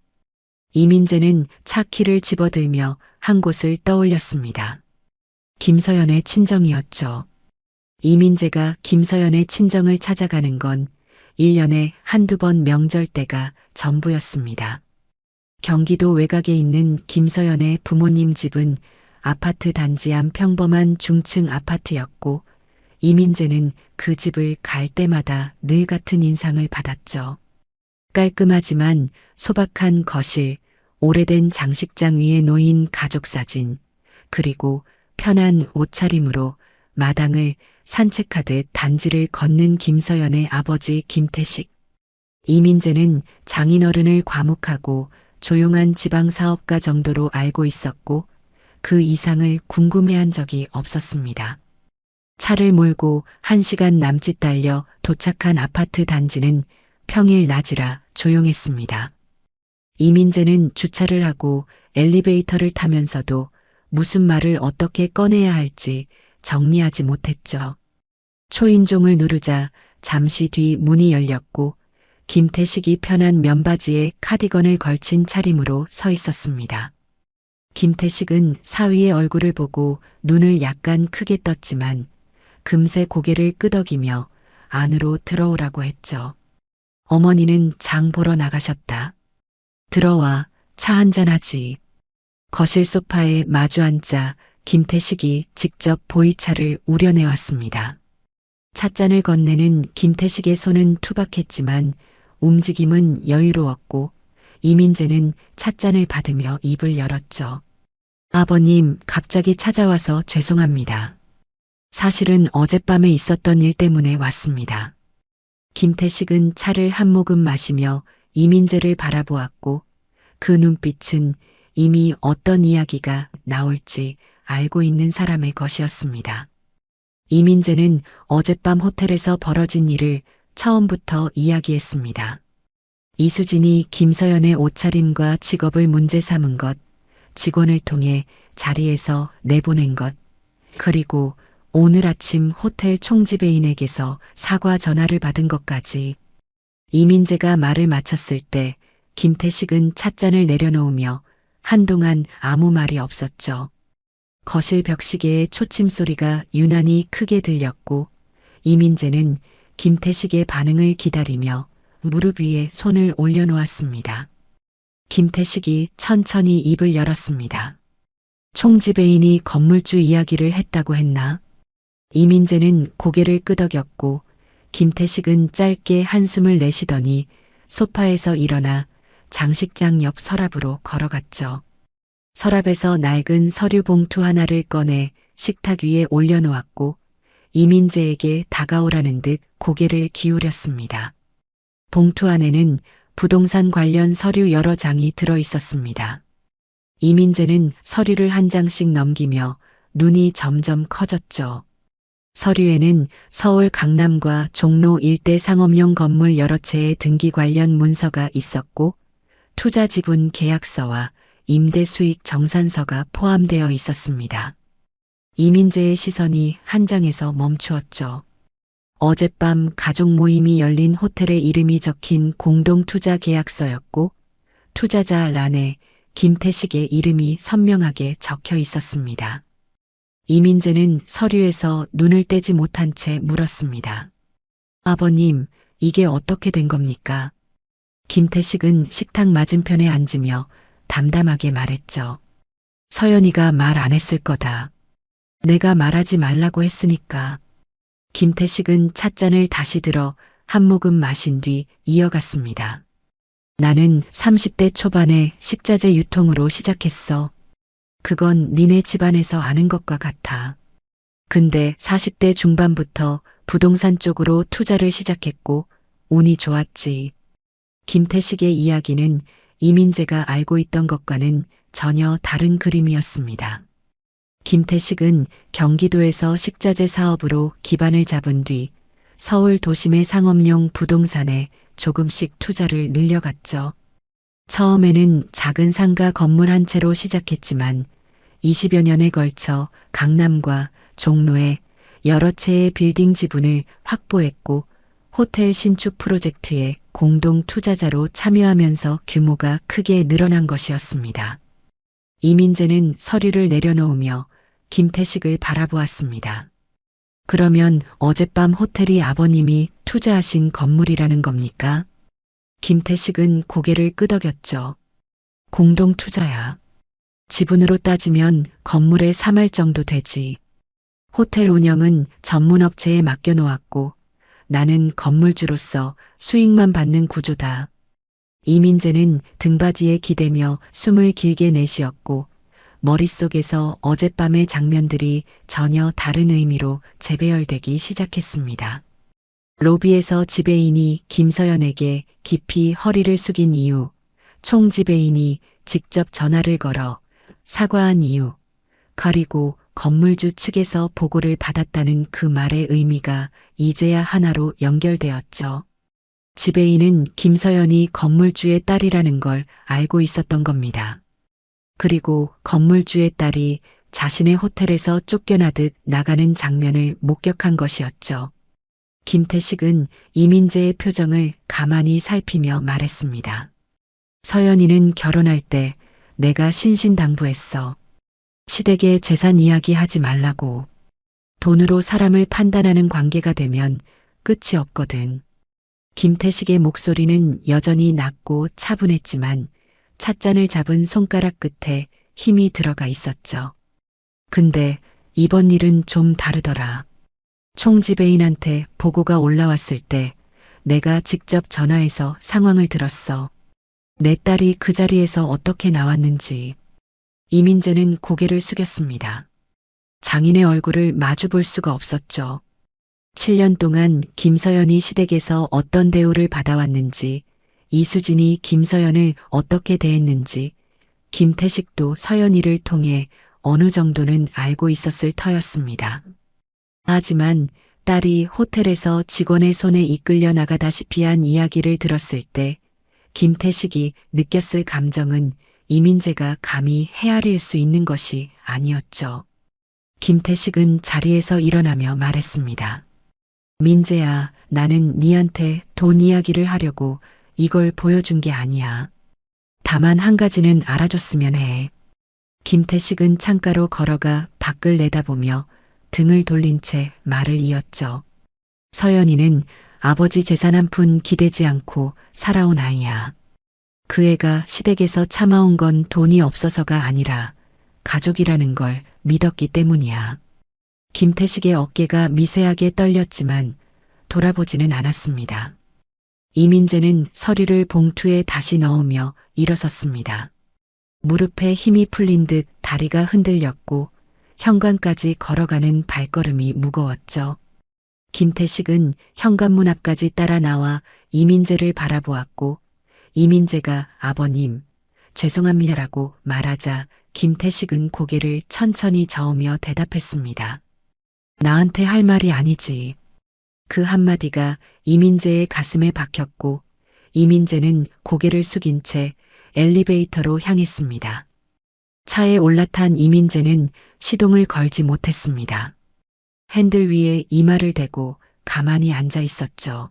이민재는 차 키를 집어들며 한 곳을 떠올렸습니다. 김서연의 친정이었죠. 이민재가 김서연의 친정을 찾아가는 건 1년에 한두 번 명절 때가 전부였습니다. 경기도 외곽에 있는 김서연의 부모님 집은 아파트 단지 안 평범한 중층 아파트였고 이민재는 그 집을 갈 때마다 늘 같은 인상을 받았죠. 깔끔하지만 소박한 거실, 오래된 장식장 위에 놓인 가족 사진, 그리고 편한 옷차림으로 마당을 산책하듯 단지를 걷는 김서연의 아버지 김태식. 이민재는 장인어른을 과묵하고 조용한 지방사업가 정도로 알고 있었고 그 이상을 궁금해한 적이 없었습니다. 차를 몰고 1시간 남짓 달려 도착한 아파트 단지는 평일 낮이라 조용했습니다. 이민재는 주차를 하고 엘리베이터를 타면서도 무슨 말을 어떻게 꺼내야 할지 정리하지 못했죠. 초인종을 누르자 잠시 뒤 문이 열렸고 김태식이 편한 면바지에 카디건을 걸친 차림으로 서 있었습니다. 김태식은 사위의 얼굴을 보고 눈을 약간 크게 떴지만 금세 고개를 끄덕이며 안으로 들어오라고 했죠. 어머니는 장 보러 나가셨다. 들어와, 차 한잔하지. 거실 소파에 마주 앉자 김태식이 직접 보이차를 우려내왔습니다. 찻잔을 건네는 김태식의 손은 투박했지만 움직임은 여유로웠고 이민재는 찻잔을 받으며 입을 열었죠. 아버님, 갑자기 찾아와서 죄송합니다. 사실은 어젯밤에 있었던 일 때문에 왔습니다. 김태식은 차를 한 모금 마시며 이민재를 바라보았고 그 눈빛은 이미 어떤 이야기가 나올지 알고 있는 사람의 것이었습니다. 이민재는 어젯밤 호텔에서 벌어진 일을 처음부터 이야기했습니다. 이수진이 김서연의 옷차림과 직업을 문제 삼은 것, 직원을 통해 자리에서 내보낸 것, 그리고 오늘 아침 호텔 총지배인에게서 사과 전화를 받은 것까지. 이민재가 말을 마쳤을 때 김태식은 찻잔을 내려놓으며 한동안 아무 말이 없었죠. 거실 벽시계의 초침 소리가 유난히 크게 들렸고 이민재는 김태식의 반응을 기다리며 무릎 위에 손을 올려놓았습니다. 김태식이 천천히 입을 열었습니다. 총지배인이 건물주 이야기를 했다고 했나? 이민재는 고개를 끄덕였고 김태식은 짧게 한숨을 내쉬더니 소파에서 일어나 장식장 옆 서랍으로 걸어갔죠. 서랍에서 낡은 서류 봉투 하나를 꺼내 식탁 위에 올려놓았고 이민재에게 다가오라는 듯 고개를 기울였습니다. 봉투 안에는 부동산 관련 서류 여러 장이 들어 있었습니다. 이민재는 서류를 한 장씩 넘기며 눈이 점점 커졌죠. 서류에는 서울 강남과 종로 일대 상업용 건물 여러 채의 등기 관련 문서가 있었고 투자 지분 계약서와 임대 수익 정산서가 포함되어 있었습니다. 이민재의 시선이 한 장에서 멈추었죠. 어젯밤 가족 모임이 열린 호텔의 이름이 적힌 공동투자 계약서였고 투자자 란에 김태식의 이름이 선명하게 적혀 있었습니다. 이민재는 서류에서 눈을 떼지 못한 채 물었습니다. 아버님, 이게 어떻게 된 겁니까? 김태식은 식탁 맞은편에 앉으며 담담하게 말했죠. 서연이가 말 안 했을 거다. 내가 말하지 말라고 했으니까. 김태식은 찻잔을 다시 들어 한 모금 마신 뒤 이어갔습니다. 나는 30대 초반에 식자재 유통으로 시작했어. 그건 니네 집안에서 아는 것과 같아. 근데 40대 중반부터 부동산 쪽으로 투자를 시작했고 운이 좋았지. 김태식의 이야기는 이민재가 알고 있던 것과는 전혀 다른 그림이었습니다. 김태식은 경기도에서 식자재 사업으로 기반을 잡은 뒤 서울 도심의 상업용 부동산에 조금씩 투자를 늘려갔죠. 처음에는 작은 상가 건물 한 채로 시작했지만 20여 년에 걸쳐 강남과 종로에 여러 채의 빌딩 지분을 확보했고 호텔 신축 프로젝트에 공동 투자자로 참여하면서 규모가 크게 늘어난 것이었습니다. 이민재는 서류를 내려놓으며 김태식을 바라보았습니다. 그러면 어젯밤 호텔이 아버님이 투자하신 건물이라는 겁니까? 김태식은 고개를 끄덕였죠. 공동 투자야. 지분으로 따지면 건물의 3할 정도 되지. 호텔 운영은 전문업체에 맡겨놓았고 나는 건물주로서 수익만 받는 구조다. 이민재는 등받이에 기대며 숨을 길게 내쉬었고 머릿속에서 어젯밤의 장면들이 전혀 다른 의미로 재배열되기 시작했습니다. 로비에서 지배인이 김서연에게 깊이 허리를 숙인 이유, 총 지배인이 직접 전화를 걸어 사과한 이유, 그리고 건물주 측에서 보고를 받았다는 그 말의 의미가 이제야 하나로 연결되었죠. 지배인은 김서연이 건물주의 딸이라는 걸 알고 있었던 겁니다. 그리고 건물주의 딸이 자신의 호텔에서 쫓겨나듯 나가는 장면을 목격한 것이었죠. 김태식은 이민재의 표정을 가만히 살피며 말했습니다. 서연이는 결혼할 때 내가 신신당부했어. 시댁에 재산 이야기 하지 말라고. 돈으로 사람을 판단하는 관계가 되면 끝이 없거든. 김태식의 목소리는 여전히 낮고 차분했지만 찻잔을 잡은 손가락 끝에 힘이 들어가 있었죠. 근데 이번 일은 좀 다르더라. 총지배인한테 보고가 올라왔을 때 내가 직접 전화해서 상황을 들었어. 내 딸이 그 자리에서 어떻게 나왔는지. 이민재는 고개를 숙였습니다. 장인의 얼굴을 마주 볼 수가 없었죠. 7년 동안 김서연이 시댁에서 어떤 대우를 받아왔는지, 이수진이 김서연을 어떻게 대했는지, 김태식도 서연이를 통해 어느 정도는 알고 있었을 터였습니다. 하지만 딸이 호텔에서 직원의 손에 이끌려 나가다시피 한 이야기를 들었을 때 김태식이 느꼈을 감정은 이민재가 감히 헤아릴 수 있는 것이 아니었죠. 김태식은 자리에서 일어나며 말했습니다. 민재야, 나는 니한테 돈 이야기를 하려고 이걸 보여준 게 아니야. 다만 한 가지는 알아줬으면 해. 김태식은 창가로 걸어가 밖을 내다보며 등을 돌린 채 말을 이었죠. 서연이는 아버지 재산 한 푼 기대지 않고 살아온 아이야. 그 애가 시댁에서 참아온 건 돈이 없어서가 아니라 가족이라는 걸 믿었기 때문이야. 김태식의 어깨가 미세하게 떨렸지만 돌아보지는 않았습니다. 이민재는 서류를 봉투에 다시 넣으며 일어섰습니다. 무릎에 힘이 풀린 듯 다리가 흔들렸고 현관까지 걸어가는 발걸음이 무거웠죠. 김태식은 현관문 앞까지 따라 나와 이민재를 바라보았고 이민재가 아버님, 죄송합니다라고 말하자 김태식은 고개를 천천히 저으며 대답했습니다. 나한테 할 말이 아니지. 그 한마디가 이민재의 가슴에 박혔고 이민재는 고개를 숙인 채 엘리베이터로 향했습니다. 차에 올라탄 이민재는 시동을 걸지 못했습니다. 핸들 위에 이마를 대고 가만히 앉아 있었죠.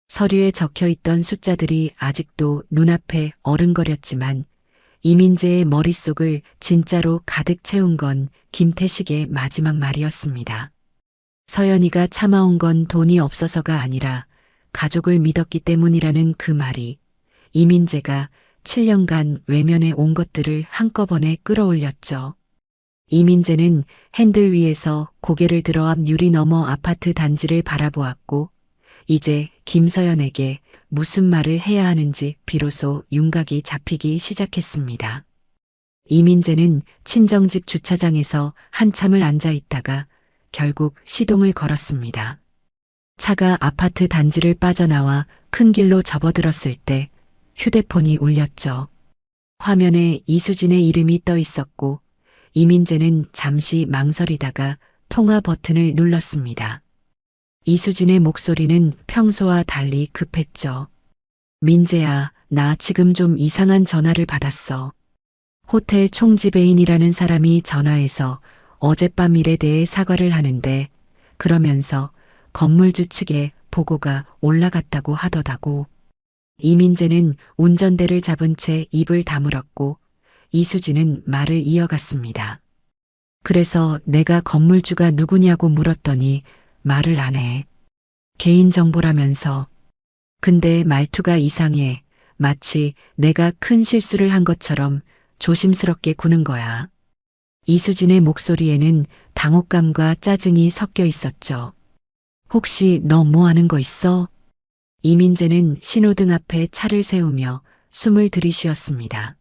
서류에 적혀 있던 숫자들이 아직도 눈앞에 어른거렸지만 이민재의 머릿속을 진짜로 가득 채운 건 김태식의 마지막 말이었습니다. 서연이가 참아온 건 돈이 없어서가 아니라 가족을 믿었기 때문이라는 그 말이 이민재가 7년간 외면해 온 것들을 한꺼번에 끌어올렸죠. 이민재는 핸들 위에서 고개를 들어 앞 유리 너머 아파트 단지를 바라보았고 이제 김서연에게 무슨 말을 해야 하는지 비로소 윤곽이 잡히기 시작했습니다. 이민재는 친정집 주차장에서 한참을 앉아 있다가 결국 시동을 걸었습니다. 차가 아파트 단지를 빠져나와 큰 길로 접어들었을 때 휴대폰이 울렸죠. 화면에 이수진의 이름이 떠 있었고 이민재는 잠시 망설이다가 통화 버튼을 눌렀습니다. 이수진의 목소리는 평소와 달리 급했죠. 민재야, 나 지금 좀 이상한 전화를 받았어. 호텔 총지배인이라는 사람이 전화해서 어젯밤 일에 대해 사과를 하는데 그러면서 건물주 측에 보고가 올라갔다고 하더라고. 이민재는 운전대를 잡은 채 입을 다물었고 이수진은 말을 이어갔습니다. 그래서 내가 건물주가 누구냐고 물었더니 말을 안 해. 개인정보라면서. 근데 말투가 이상해. 마치 내가 큰 실수를 한 것처럼 조심스럽게 구는 거야. 이수진의 목소리에는 당혹감과 짜증이 섞여 있었죠. 혹시 너 뭐 하는 거 있어? 이민재는 신호등 앞에 차를 세우며 숨을 들이쉬었습니다.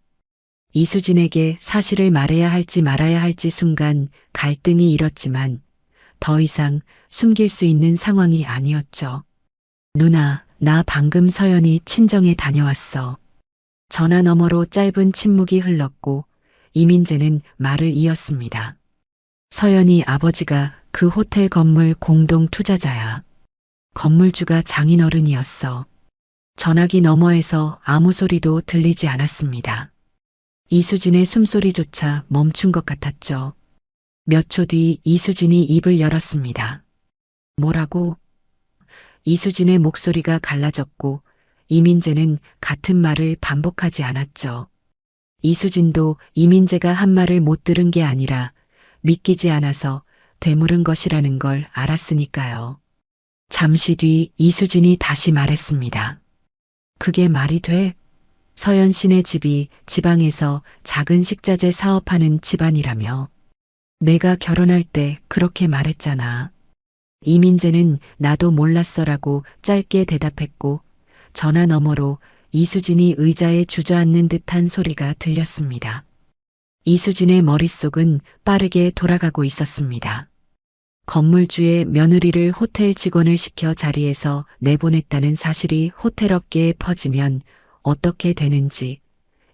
이수진에게 사실을 말해야 할지 말아야 할지 순간 갈등이 일었지만 더 이상 숨길 수 있는 상황이 아니었죠. 누나, 나 방금 서연이 친정에 다녀왔어. 전화 너머로 짧은 침묵이 흘렀고 이민재는 말을 이었습니다. 서연이 아버지가 그 호텔 건물 공동 투자자야. 건물주가 장인어른이었어. 전화기 너머에서 아무 소리도 들리지 않았습니다. 이수진의 숨소리조차 멈춘 것 같았죠. 몇 초 뒤 이수진이 입을 열었습니다. 뭐라고? 이수진의 목소리가 갈라졌고 이민재는 같은 말을 반복하지 않았죠. 이수진도 이민재가 한 말을 못 들은 게 아니라 믿기지 않아서 되물은 것이라는 걸 알았으니까요. 잠시 뒤 이수진이 다시 말했습니다. 그게 말이 돼? 서연 씨네 집이 지방에서 작은 식자재 사업하는 집안이라며. 내가 결혼할 때 그렇게 말했잖아. 이민재는 나도 몰랐어라고 짧게 대답했고 전화 너머로 이수진이 의자에 주저앉는 듯한 소리가 들렸습니다. 이수진의 머릿속은 빠르게 돌아가고 있었습니다. 건물주의 며느리를 호텔 직원을 시켜 자리에서 내보냈다는 사실이 호텔 업계에 퍼지면 어떻게 되는지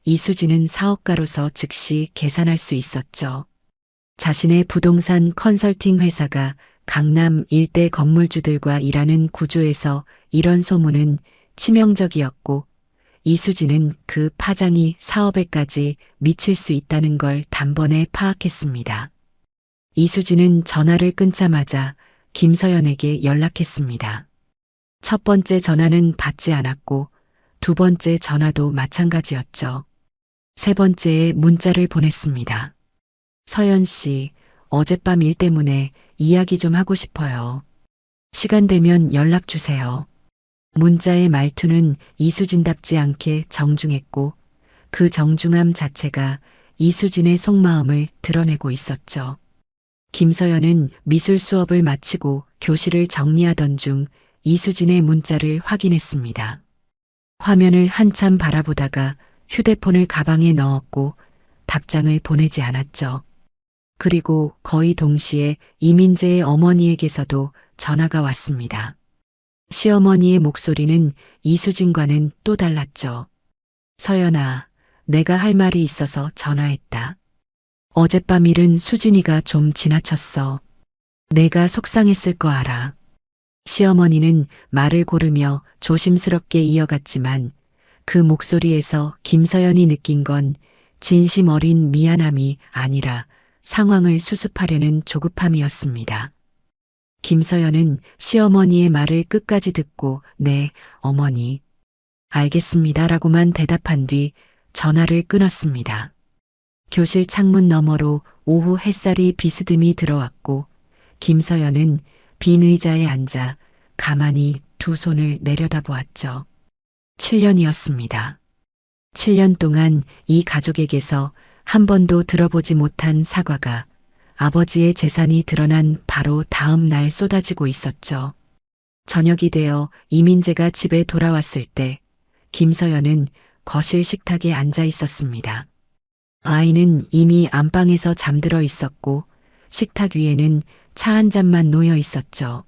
이수진은 사업가로서 즉시 계산할 수 있었죠. 자신의 부동산 컨설팅 회사가 강남 일대 건물주들과 일하는 구조에서 이런 소문은 치명적이었고 이수진은 그 파장이 사업에까지 미칠 수 있다는 걸 단번에 파악했습니다. 이수진은 전화를 끊자마자 김서연에게 연락했습니다. 첫 번째 전화는 받지 않았고 두 번째 전화도 마찬가지였죠. 세 번째에 문자를 보냈습니다. 서연 씨, 어젯밤 일 때문에 이야기 좀 하고 싶어요. 시간 되면 연락 주세요. 문자의 말투는 이수진답지 않게 정중했고 그 정중함 자체가 이수진의 속마음을 드러내고 있었죠. 김서연은 미술 수업을 마치고 교실을 정리하던 중 이수진의 문자를 확인했습니다. 화면을 한참 바라보다가 휴대폰을 가방에 넣었고 답장을 보내지 않았죠. 그리고 거의 동시에 이민재의 어머니에게서도 전화가 왔습니다. 시어머니의 목소리는 이수진과는 또 달랐죠. 서연아, 내가 할 말이 있어서 전화했다. 어젯밤 일은 수진이가 좀 지나쳤어. 내가 속상했을 거 알아. 시어머니는 말을 고르며 조심스럽게 이어갔지만 그 목소리에서 김서연이 느낀 건 진심 어린 미안함이 아니라 상황을 수습하려는 조급함이었습니다. 김서연은 시어머니의 말을 끝까지 듣고 네, 어머니. 알겠습니다라고만 대답한 뒤 전화를 끊었습니다. 교실 창문 너머로 오후 햇살이 비스듬히 들어왔고 김서연은 빈 의자에 앉아 가만히 두 손을 내려다보았죠. 7년이었습니다. 7년 동안 이 가족에게서 한 번도 들어보지 못한 사과가 아버지의 재산이 드러난 바로 다음 날 쏟아지고 있었죠. 저녁이 되어 이민재가 집에 돌아왔을 때 김서연은 거실 식탁에 앉아 있었습니다. 아이는 이미 안방에서 잠들어 있었고 식탁 위에는 차 한 잔만 놓여 있었죠.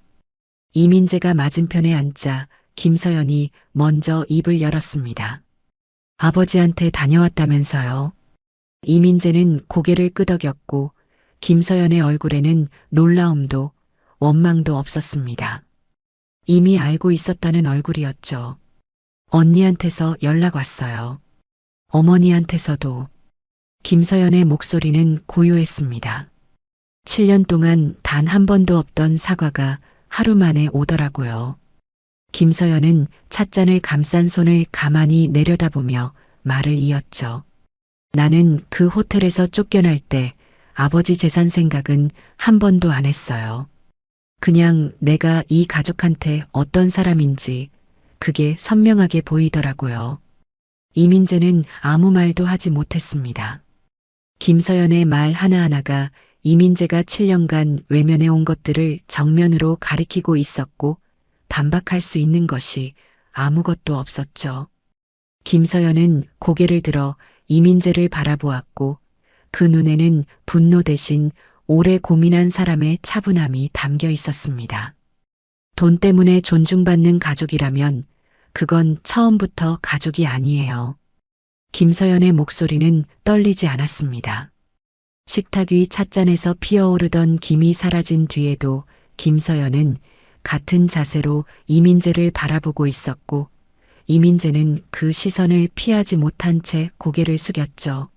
이민재가 맞은편에 앉자 김서연이 먼저 입을 열었습니다. 아버지한테 다녀왔다면서요. 이민재는 고개를 끄덕였고 김서연의 얼굴에는 놀라움도 원망도 없었습니다. 이미 알고 있었다는 얼굴이었죠. 언니한테서 연락 왔어요. 어머니한테서도. 김서연의 목소리는 고요했습니다. 7년 동안 단 한 번도 없던 사과가 하루 만에 오더라고요. 김서연은 찻잔을 감싼 손을 가만히 내려다보며 말을 이었죠. 나는 그 호텔에서 쫓겨날 때 아버지 재산 생각은 한 번도 안 했어요. 그냥 내가 이 가족한테 어떤 사람인지 그게 선명하게 보이더라고요. 이민재는 아무 말도 하지 못했습니다. 김서연의 말 하나하나가 이민재가 7년간 외면해 온 것들을 정면으로 가리키고 있었고 반박할 수 있는 것이 아무것도 없었죠. 김서연은 고개를 들어 이민재를 바라보았고 그 눈에는 분노 대신 오래 고민한 사람의 차분함이 담겨 있었습니다. 돈 때문에 존중받는 가족이라면 그건 처음부터 가족이 아니에요. 김서연의 목소리는 떨리지 않았습니다. 식탁 위 찻잔에서 피어오르던 김이 사라진 뒤에도 김서연은 같은 자세로 이민재를 바라보고 있었고 이민재는 그 시선을 피하지 못한 채 고개를 숙였죠.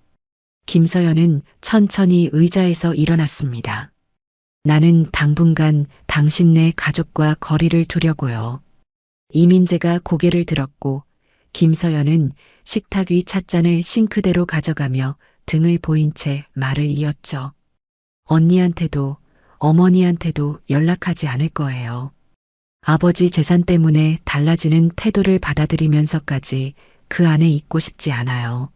김서연은 천천히 의자에서 일어났습니다. 나는 당분간 당신네 가족과 거리를 두려고요. 이민재가 고개를 들었고 김서연은 식탁 위 찻잔을 싱크대로 가져가며 등을 보인 채 말을 이었죠. 언니한테도 어머니한테도 연락하지 않을 거예요. 아버지 재산 때문에 달라지는 태도를 받아들이면서까지 그 안에 있고 싶지 않아요.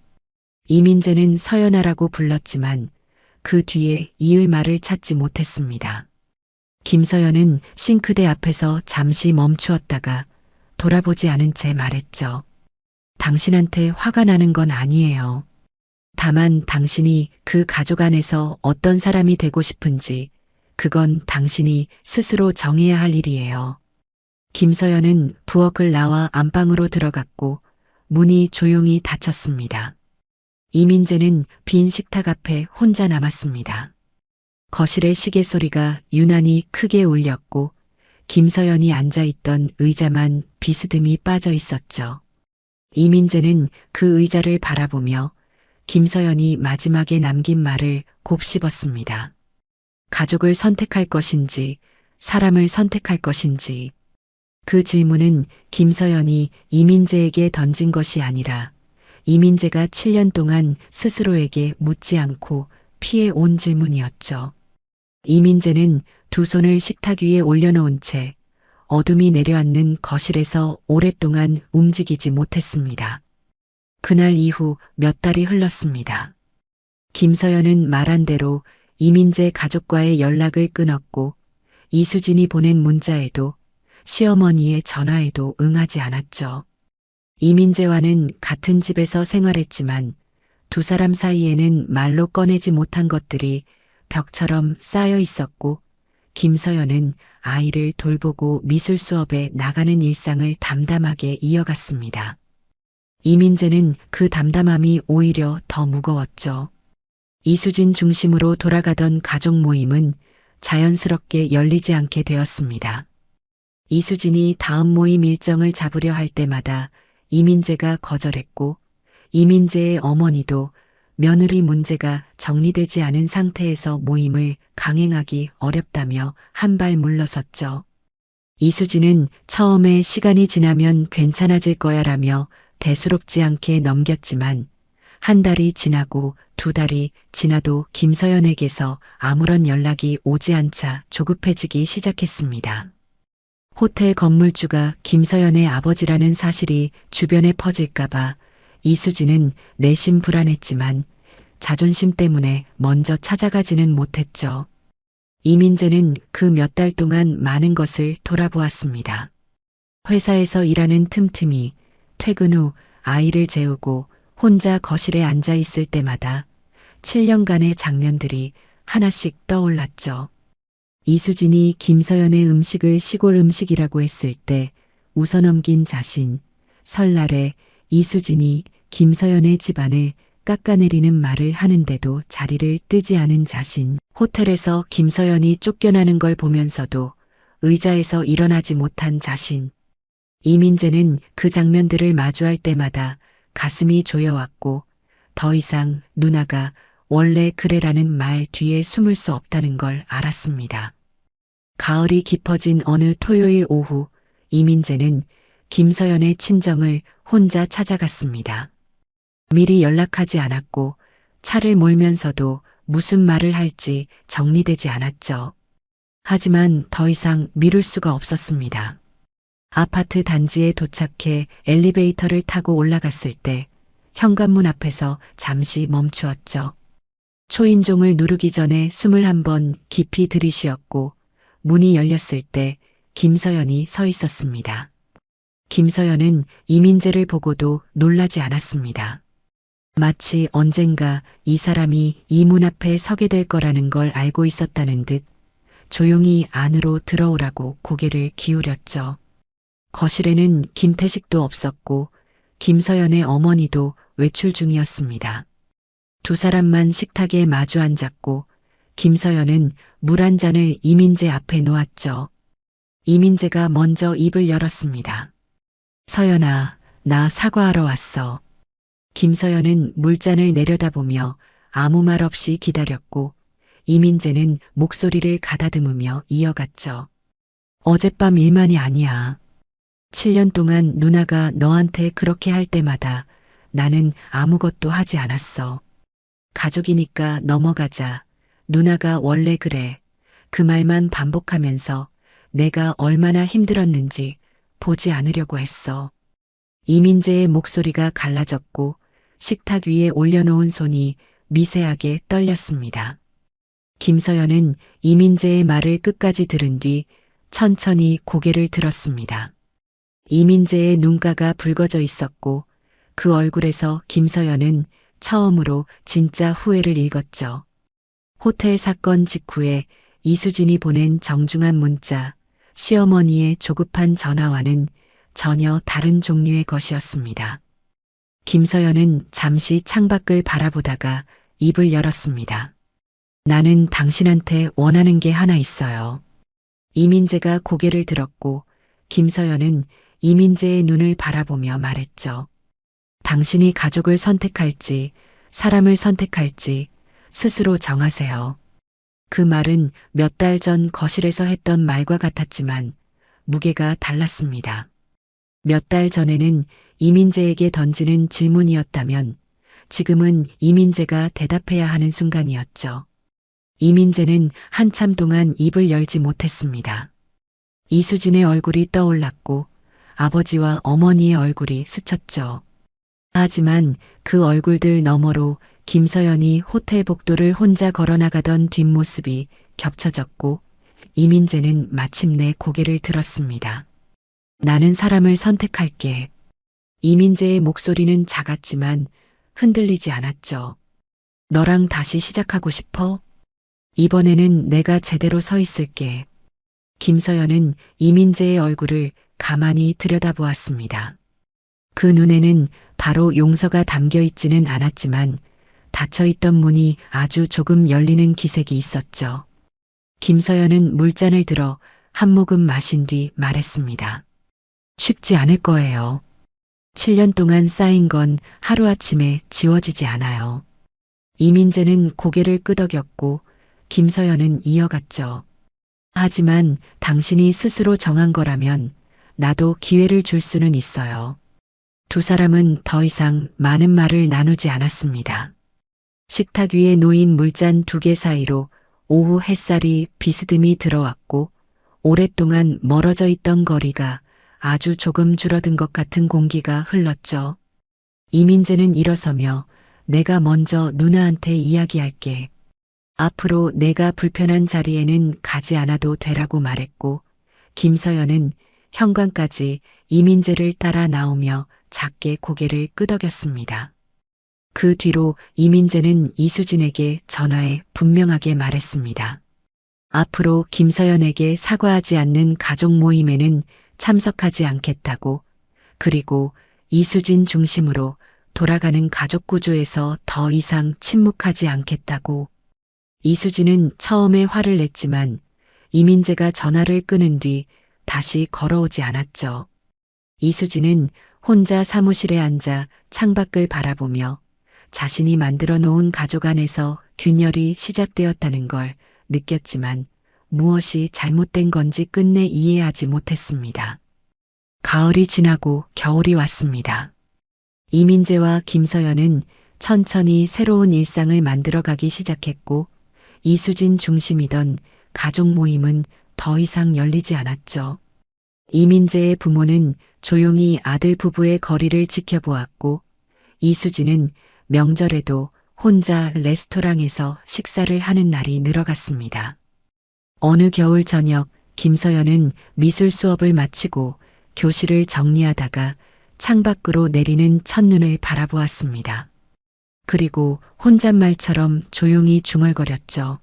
이민재는 서연아라고 불렀지만 그 뒤에 이을 말을 찾지 못했습니다. 김서연은 싱크대 앞에서 잠시 멈추었다가 돌아보지 않은 채 말했죠. 당신한테 화가 나는 건 아니에요. 다만 당신이 그 가족 안에서 어떤 사람이 되고 싶은지 그건 당신이 스스로 정해야 할 일이에요. 김서연은 부엌을 나와 안방으로 들어갔고 문이 조용히 닫혔습니다. 이민재는 빈 식탁 앞에 혼자 남았습니다. 거실의 시계 소리가 유난히 크게 울렸고 김서연이 앉아있던 의자만 비스듬히 빠져 있었죠. 이민재는 그 의자를 바라보며 김서연이 마지막에 남긴 말을 곱씹었습니다. 가족을 선택할 것인지 사람을 선택할 것인지 그 질문은 김서연이 이민재에게 던진 것이 아니라 이민재가 7년 동안 스스로에게 묻지 않고 피해 온 질문이었죠. 이민재는 두 손을 식탁 위에 올려놓은 채 어둠이 내려앉는 거실에서 오랫동안 움직이지 못했습니다. 그날 이후 몇 달이 흘렀습니다. 김서연은 말한 대로 이민재 가족과의 연락을 끊었고 이수진이 보낸 문자에도 시어머니의 전화에도 응하지 않았죠. 이민재와는 같은 집에서 생활했지만 두 사람 사이에는 말로 꺼내지 못한 것들이 벽처럼 쌓여 있었고 김서연은 아이를 돌보고 미술 수업에 나가는 일상을 담담하게 이어갔습니다. 이민재는 그 담담함이 오히려 더 무거웠죠. 이수진 중심으로 돌아가던 가족 모임은 자연스럽게 열리지 않게 되었습니다. 이수진이 다음 모임 일정을 잡으려 할 때마다 이민재가 거절했고 이민재의 어머니도 며느리 문제가 정리되지 않은 상태에서 모임을 강행하기 어렵다며 한 발 물러섰죠. 이수진은 처음에 시간이 지나면 괜찮아질 거야라며 대수롭지 않게 넘겼지만 한 달이 지나고 두 달이 지나도 김서연에게서 아무런 연락이 오지 않자 조급해지기 시작했습니다. 호텔 건물주가 김서연의 아버지라는 사실이 주변에 퍼질까봐 이수진은 내심 불안했지만 자존심 때문에 먼저 찾아가지는 못했죠. 이민재는 그 몇 달 동안 많은 것을 돌아보았습니다. 회사에서 일하는 틈틈이 퇴근 후 아이를 재우고 혼자 거실에 앉아 있을 때마다 7년간의 장면들이 하나씩 떠올랐죠. 이수진이 김서연의 음식을 시골 음식이라고 했을 때 웃어넘긴 자신, 설날에 이수진이 김서연의 집안을 깎아내리는 말을 하는데도 자리를 뜨지 않은 자신, 호텔에서 김서연이 쫓겨나는 걸 보면서도 의자에서 일어나지 못한 자신. 이민재는 그 장면들을 마주할 때마다 가슴이 조여왔고 더 이상 누나가 원래 그래라는 말 뒤에 숨을 수 없다는 걸 알았습니다. 가을이 깊어진 어느 토요일 오후 이민재는 김서연의 친정을 혼자 찾아갔습니다. 미리 연락하지 않았고 차를 몰면서도 무슨 말을 할지 정리되지 않았죠. 하지만 더 이상 미룰 수가 없었습니다. 아파트 단지에 도착해 엘리베이터를 타고 올라갔을 때 현관문 앞에서 잠시 멈추었죠. 초인종을 누르기 전에 숨을 한번 깊이 들이쉬었고 문이 열렸을 때 김서연이 서 있었습니다. 김서연은 이민재를 보고도 놀라지 않았습니다. 마치 언젠가 이 사람이 이 문 앞에 서게 될 거라는 걸 알고 있었다는 듯 조용히 안으로 들어오라고 고개를 기울였죠. 거실에는 김태식도 없었고 김서연의 어머니도 외출 중이었습니다. 두 사람만 식탁에 마주 앉았고 김서연은 물 한 잔을 이민재 앞에 놓았죠. 이민재가 먼저 입을 열었습니다. 서연아, 나 사과하러 왔어. 김서연은 물잔을 내려다보며 아무 말 없이 기다렸고 이민재는 목소리를 가다듬으며 이어갔죠. 어젯밤 일만이 아니야. 7년 동안 누나가 너한테 그렇게 할 때마다 나는 아무것도 하지 않았어. 가족이니까 넘어가자. 누나가 원래 그래. 그 말만 반복하면서 내가 얼마나 힘들었는지 보지 않으려고 했어. 이민재의 목소리가 갈라졌고 식탁 위에 올려놓은 손이 미세하게 떨렸습니다. 김서연은 이민재의 말을 끝까지 들은 뒤 천천히 고개를 들었습니다. 이민재의 눈가가 붉어져 있었고 그 얼굴에서 김서연은 처음으로 진짜 후회를 읽었죠. 호텔 사건 직후에 이수진이 보낸 정중한 문자, 시어머니의 조급한 전화와는 전혀 다른 종류의 것이었습니다. 김서연은 잠시 창밖을 바라보다가 입을 열었습니다. 나는 당신한테 원하는 게 하나 있어요. 이민재가 고개를 들었고 김서연은 이민재의 눈을 바라보며 말했죠. 당신이 가족을 선택할지 사람을 선택할지 스스로 정하세요. 그 말은 몇 달 전 거실에서 했던 말과 같았지만 무게가 달랐습니다. 몇 달 전에는 이민재에게 던지는 질문이었다면 지금은 이민재가 대답해야 하는 순간이었죠. 이민재는 한참 동안 입을 열지 못했습니다. 이수진의 얼굴이 떠올랐고 아버지와 어머니의 얼굴이 스쳤죠. 하지만 그 얼굴들 너머로 김서연이 호텔 복도를 혼자 걸어나가던 뒷모습이 겹쳐졌고 이민재는 마침내 고개를 들었습니다. 나는 사람을 선택할게. 이민재의 목소리는 작았지만 흔들리지 않았죠. 너랑 다시 시작하고 싶어? 이번에는 내가 제대로 서 있을게. 김서연은 이민재의 얼굴을 가만히 들여다보았습니다. 그 눈에는 바로 용서가 담겨 있지는 않았지만 닫혀있던 문이 아주 조금 열리는 기색이 있었죠. 김서연은 물잔을 들어 한 모금 마신 뒤 말했습니다. 쉽지 않을 거예요. 7년 동안 쌓인 건 하루아침에 지워지지 않아요. 이민재는 고개를 끄덕였고 김서연은 이어갔죠. 하지만 당신이 스스로 정한 거라면 나도 기회를 줄 수는 있어요. 두 사람은 더 이상 많은 말을 나누지 않았습니다. 식탁 위에 놓인 물잔 2개 사이로 오후 햇살이 비스듬히 들어왔고 오랫동안 멀어져 있던 거리가 아주 조금 줄어든 것 같은 공기가 흘렀죠. 이민재는 일어서며 내가 먼저 누나한테 이야기할게. 앞으로 내가 불편한 자리에는 가지 않아도 되라고 말했고 김서연은 현관까지 이민재를 따라 나오며 작게 고개를 끄덕였습니다. 그 뒤로 이민재는 이수진에게 전화해 분명하게 말했습니다. 앞으로 김서연에게 사과하지 않는 가족 모임에는 참석하지 않겠다고, 그리고 이수진 중심으로 돌아가는 가족 구조에서 더 이상 침묵하지 않겠다고. 이수진은 처음에 화를 냈지만 이민재가 전화를 끊은 뒤 다시 걸어오지 않았죠. 이수진은 혼자 사무실에 앉아 창밖을 바라보며 자신이 만들어 놓은 가족 안에서 균열이 시작되었다는 걸 느꼈지만 무엇이 잘못된 건지 끝내 이해하지 못했습니다. 가을이 지나고 겨울이 왔습니다. 이민재와 김서연은 천천히 새로운 일상을 만들어가기 시작했고 이수진 중심이던 가족 모임은 더 이상 열리지 않았죠. 이민재의 부모는 조용히 아들 부부의 거리를 지켜보았고 이수진은 명절에도 혼자 레스토랑에서 식사를 하는 날이 늘어갔습니다. 어느 겨울 저녁 김서연은 미술 수업을 마치고 교실을 정리하다가 창밖으로 내리는 첫눈을 바라보았습니다. 그리고 혼잣말처럼 조용히 중얼거렸죠.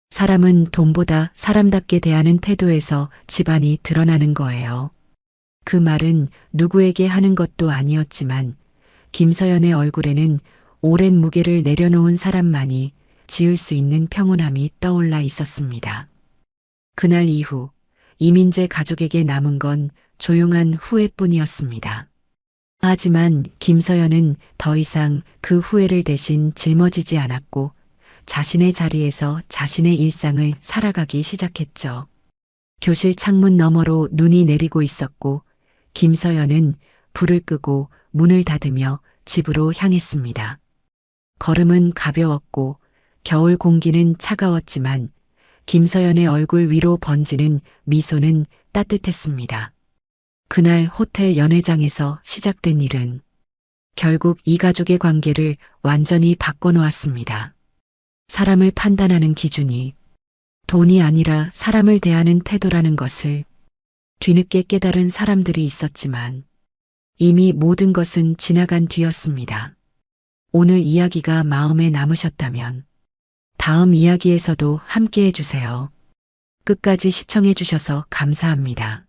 사람은 돈보다 사람답게 대하는 태도에서 집안이 드러나는 거예요. 그 말은 누구에게 하는 것도 아니었지만 김서연의 얼굴에는 오랜 무게를 내려놓은 사람만이 지을 수 있는 평온함이 떠올라 있었습니다. 그날 이후 이민재 가족에게 남은 건 조용한 후회뿐이었습니다. 하지만 김서연은 더 이상 그 후회를 대신 짊어지지 않았고 자신의 자리에서 자신의 일상을 살아가기 시작했죠. 교실 창문 너머로 눈이 내리고 있었고 김서연은 불을 끄고 문을 닫으며 집으로 향했습니다. 걸음은 가벼웠고 겨울 공기는 차가웠지만 김서연의 얼굴 위로 번지는 미소는 따뜻했습니다. 그날 호텔 연회장에서 시작된 일은 결국 이 가족의 관계를 완전히 바꿔놓았습니다. 사람을 판단하는 기준이 돈이 아니라 사람을 대하는 태도라는 것을 뒤늦게 깨달은 사람들이 있었지만 이미 모든 것은 지나간 뒤였습니다. 오늘 이야기가 마음에 남으셨다면 다음 이야기에서도 함께 해주세요. 끝까지 시청해 주셔서 감사합니다.